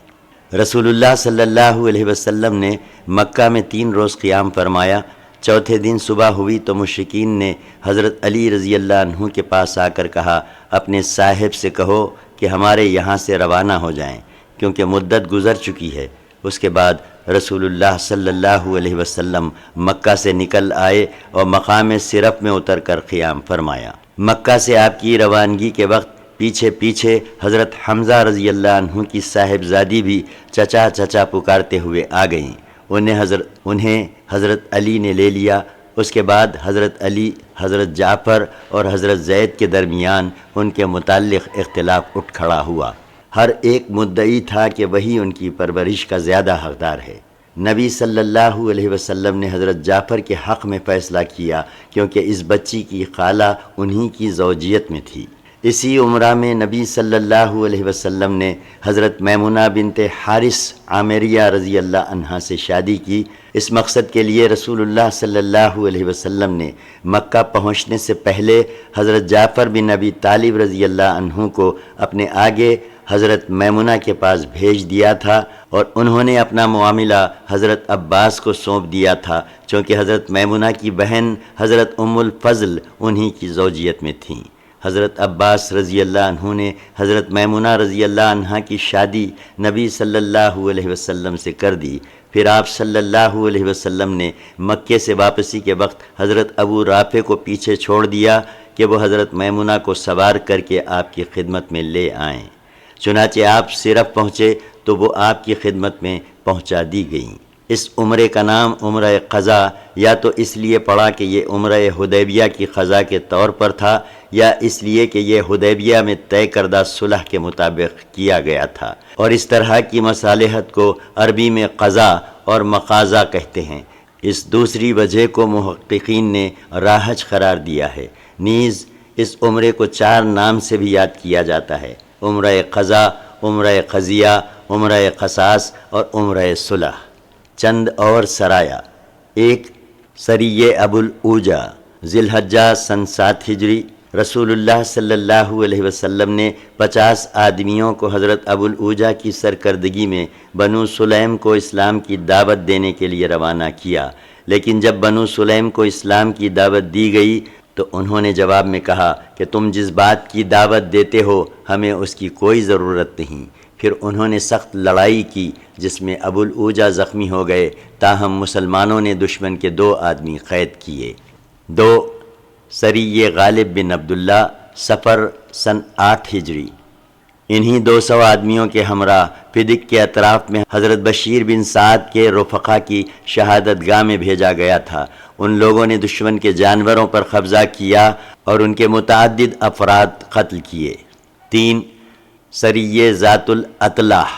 رسول اللہ صلی اللہ علیہ وسلم نے مکہ میں 3 روز قیام فرمایا۔ چوتھے دن صبح ہوئی تو مشرکین نے حضرت علی رضی اللہ عنہ کے پاس آ کر کہا: اپنے صاحب سے کہو کہ ہمارے یہاں سے روانہ ہو جائیں، کیونکہ مدت گزر چکی ہے۔ اس کے بعد رسول اللہ صلی اللہ علیہ وسلم مکہ سے نکل آئے اور مقام صرف میں اتر کر قیام فرمایا۔ مکہ سے آپ کی روانگی کے وقت پیچھے پیچھے حضرت حمزہ رضی اللہ عنہ کی صاحبزادی بھی چچا چچا پکارتے ہوئے آ گئیں۔ انہیں حضرت علی نے لے لیا۔ اس کے بعد حضرت علی، حضرت جعفر اور حضرت زید کے درمیان ان کے متعلق اختلاف اٹھ کھڑا ہوا۔ ہر ایک مدعی تھا کہ وہی ان کی پرورش کا زیادہ حقدار ہے۔ نبی صلی اللہ علیہ وسلم نے حضرت جعفر کے حق میں فیصلہ کیا کیونکہ اس بچی کی خالہ انہی کی زوجیت میں تھی۔ اسی عمرہ میں نبی صلی اللہ علیہ وسلم نے حضرت میمونہ بنت حارث عامریہ رضی اللہ عنہا سے شادی کی۔ اس مقصد کے لیے رسول اللہ صلی اللہ علیہ وسلم نے مکہ پہنچنے سے پہلے حضرت جعفر بن ابی طالب رضی اللہ عنہ کو اپنے آگے حضرت میمونہ کے پاس بھیج دیا تھا، اور انہوں نے اپنا معاملہ حضرت عباس کو سونپ دیا تھا، چونکہ حضرت میمونہ کی بہن حضرت ام الفضل انہی کی زوجیت میں تھیں۔ حضرت عباس رضی اللہ عنہ نے حضرت میمونہ رضی اللہ عنہ کی شادی نبی صلی اللہ علیہ وسلم سے کر دی۔ پھر آپ صلی اللہ علیہ وسلم نے مکے سے واپسی کے وقت حضرت ابو رافع کو پیچھے چھوڑ دیا کہ وہ حضرت میمونہ کو سوار کر کے آپ کی خدمت میں لے آئیں۔ چنانچہ آپ صرف پہنچے تو وہ آپ کی خدمت میں پہنچا دی گئیں۔ اس عمرے کا نام عمرہ قضا یا تو اس لیے پڑا کہ یہ عمرہ حدیبیہ کی قضا کے طور پر تھا، یا اس لیے کہ یہ حدیبیہ میں طے کردہ صلح کے مطابق کیا گیا تھا، اور اس طرح کی مصالحت کو عربی میں قضا اور مقاضا کہتے ہیں۔ اس دوسری وجہ کو محققین نے راحج قرار دیا ہے۔ نیز اس عمرے کو 4 نام سے بھی یاد کیا جاتا ہے: عمرہ قضا، عمرہ قضیہ، عمرہ قصاص اور عمرہ صلح۔ چند اور سرایہ: 1. سریہ ابو العوجہ، ذی الحجہ سن 7 ہجری۔ رسول اللہ صلی اللہ علیہ وسلم نے 50 آدمیوں کو حضرت ابو العوجہ کی سرکردگی میں بنو سلیم کو اسلام کی دعوت دینے کے لیے روانہ کیا، لیکن جب بنو سلیم کو اسلام کی دعوت دی گئی تو انہوں نے جواب میں کہا کہ تم جس بات کی دعوت دیتے ہو ہمیں اس کی کوئی ضرورت نہیں۔ پھر انہوں نے سخت لڑائی کی جس میں ابو العوجہ زخمی ہو گئے، تاہم مسلمانوں نے دشمن کے 2 آدمی قید کیے۔ 2. سریہ غالب بن عبداللہ، صفر سن 8 ہجری۔ انہی 200 آدمیوں کے ہمراہ فدق کے اطراف میں حضرت بشیر بن سعد کے رفقا کی شہادت گاہ میں بھیجا گیا تھا۔ ان لوگوں نے دشمن کے جانوروں پر قبضہ کیا اور ان کے متعدد افراد قتل کیے۔ 3. سریہ ذات الاطلاح،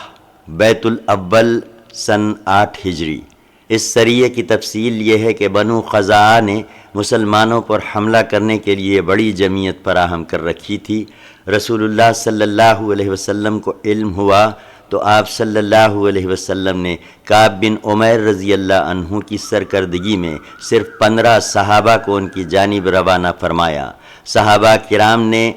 بیت الاول سن 8 ہجری۔ اس سریے کی تفصیل یہ ہے کہ بنو خزاعہ نے مسلمانوں پر حملہ کرنے کے لیے بڑی جمعیت فراہم کر رکھی تھی۔ رسول اللہ صلی اللہ علیہ وسلم کو علم ہوا تو آپ صلی اللہ علیہ وسلم نے کعب بن عمیر رضی اللہ عنہ کی سرکردگی میں صرف 15 صحابہ کو ان کی جانب روانہ فرمایا۔ صحابہ کرام نے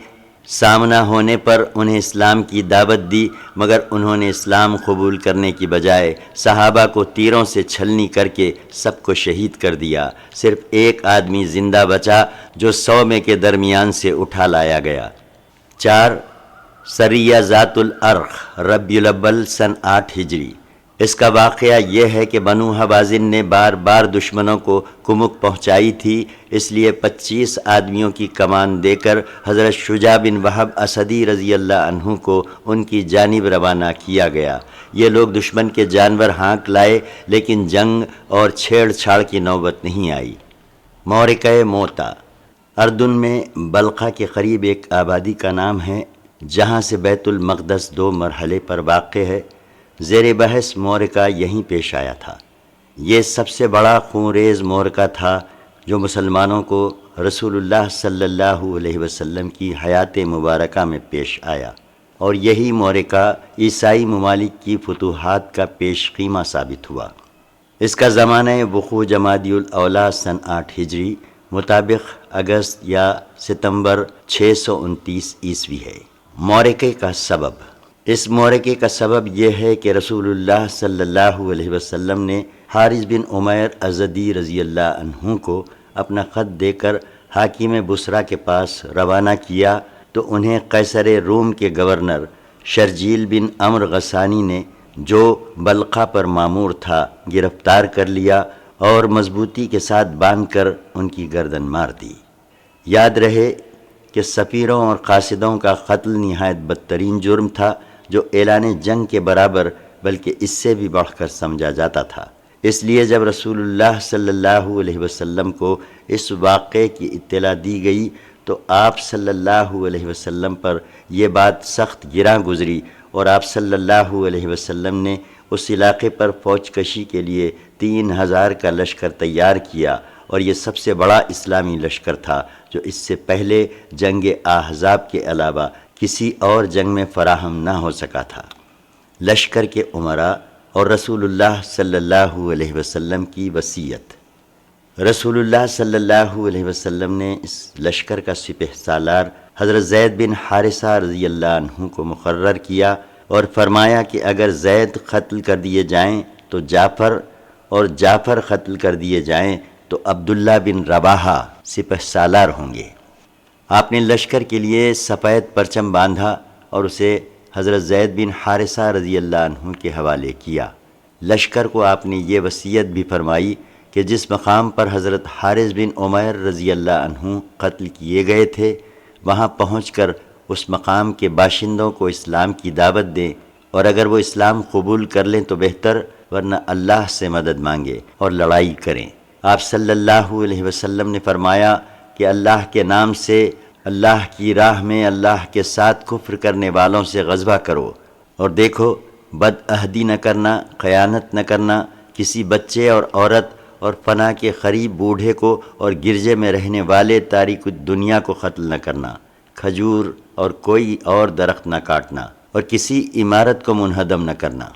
سامنا ہونے پر انہیں اسلام کی دعوت دی، مگر انہوں نے اسلام قبول کرنے کی بجائے صحابہ کو تیروں سے چھلنی کر کے سب کو شہید کر دیا۔ صرف ایک آدمی زندہ بچا جو 100 میں کے درمیان سے اٹھا لایا گیا۔ 4. سریہ ذات الارخ، ربیع الاول سن 8 ہجری۔ اس کا واقعہ یہ ہے کہ بنو حوازن نے بار بار دشمنوں کو کمک پہنچائی تھی، اس لیے 25 آدمیوں کی کمان دے کر حضرت شجاع بن وہب اسدی رضی اللہ عنہ کو ان کی جانب روانہ کیا گیا۔ یہ لوگ دشمن کے جانور ہانک لائے، لیکن جنگ اور چھیڑ چھاڑ کی نوبت نہیں آئی۔ معرکہ موتا، اردن میں بلقا کے قریب ایک آبادی کا نام ہے جہاں سے بیت المقدس 2 مرحلے پر واقع ہے۔ زیر بحث معرکہ یہیں پیش آیا تھا۔ یہ سب سے بڑا خونریز معرکہ تھا جو مسلمانوں کو رسول اللہ صلی اللہ علیہ وسلم کی حیات مبارکہ میں پیش آیا، اور یہی معرکہ عیسائی ممالک کی فتوحات کا پیش خیمہ ثابت ہوا۔ اس کا زمانہ وقوع جمادی الاولیٰ سن 8 ہجری مطابق اگست یا ستمبر 629 عیسوی ہے۔ معرکے کا سبب، اس معرکے کا سبب یہ ہے کہ رسول اللہ صلی اللہ علیہ وسلم نے حارث بن عمیر ازدی رضی اللہ عنہ کو اپنا خط دے کر حاکم بصرہ کے پاس روانہ کیا تو انہیں قیصر روم کے گورنر شرجیل بن عمرو غسانی نے، جو بلقا پر مامور تھا، گرفتار کر لیا اور مضبوطی کے ساتھ باندھ کر ان کی گردن مار دی۔ یاد رہے کہ سفیروں اور قاصدوں کا قتل نہایت بدترین جرم تھا جو اعلان جنگ کے برابر بلکہ اس سے بھی بڑھ کر سمجھا جاتا تھا۔ اس لیے جب رسول اللہ صلی اللہ علیہ وسلم کو اس واقعے کی اطلاع دی گئی تو آپ صلی اللہ علیہ وسلم پر یہ بات سخت گراں گزری اور آپ صلی اللہ علیہ وسلم نے اس علاقے پر فوج کشی کے لیے 3000 کا لشکر تیار کیا، اور یہ سب سے بڑا اسلامی لشکر تھا جو اس سے پہلے جنگ احزاب کے علاوہ کسی اور جنگ میں فراہم نہ ہو سکا تھا۔ لشکر کے امراء اور رسول اللہ صلی اللہ علیہ وسلم کی وصیت۔ رسول اللہ صلی اللہ علیہ وسلم نے اس لشکر کا سپہ سالار حضرت زید بن حارثہ رضی اللہ عنہ کو مقرر کیا اور فرمایا کہ اگر زید قتل کر دیے جائیں تو جعفر، اور جعفر قتل کر دیے جائیں تو عبداللہ بن رواحہ سپہ سالار ہوں گے۔ آپ نے لشکر کے لیے سفید پرچم باندھا اور اسے حضرت زید بن حارثہ رضی اللہ عنہ کے حوالے کیا۔ لشکر کو آپ نے یہ وصیت بھی فرمائی کہ جس مقام پر حضرت حارث بن عمیر رضی اللہ عنہ قتل کیے گئے تھے وہاں پہنچ کر اس مقام کے باشندوں کو اسلام کی دعوت دیں، اور اگر وہ اسلام قبول کر لیں تو بہتر، ورنہ اللہ سے مدد مانگے اور لڑائی کریں۔ آپ صلی اللہ علیہ وسلم نے فرمایا کہ اللہ کے نام سے اللہ کی راہ میں اللہ کے ساتھ کفر کرنے والوں سے غزوہ کرو، اور دیکھو بد عہدی نہ کرنا، خیانت نہ کرنا، کسی بچے اور عورت اور فنا کے قریب بوڑھے کو اور گرجے میں رہنے والے تاریک الدنیا کو قتل نہ کرنا، کھجور اور کوئی اور درخت نہ کاٹنا، اور کسی عمارت کو منہدم نہ کرنا۔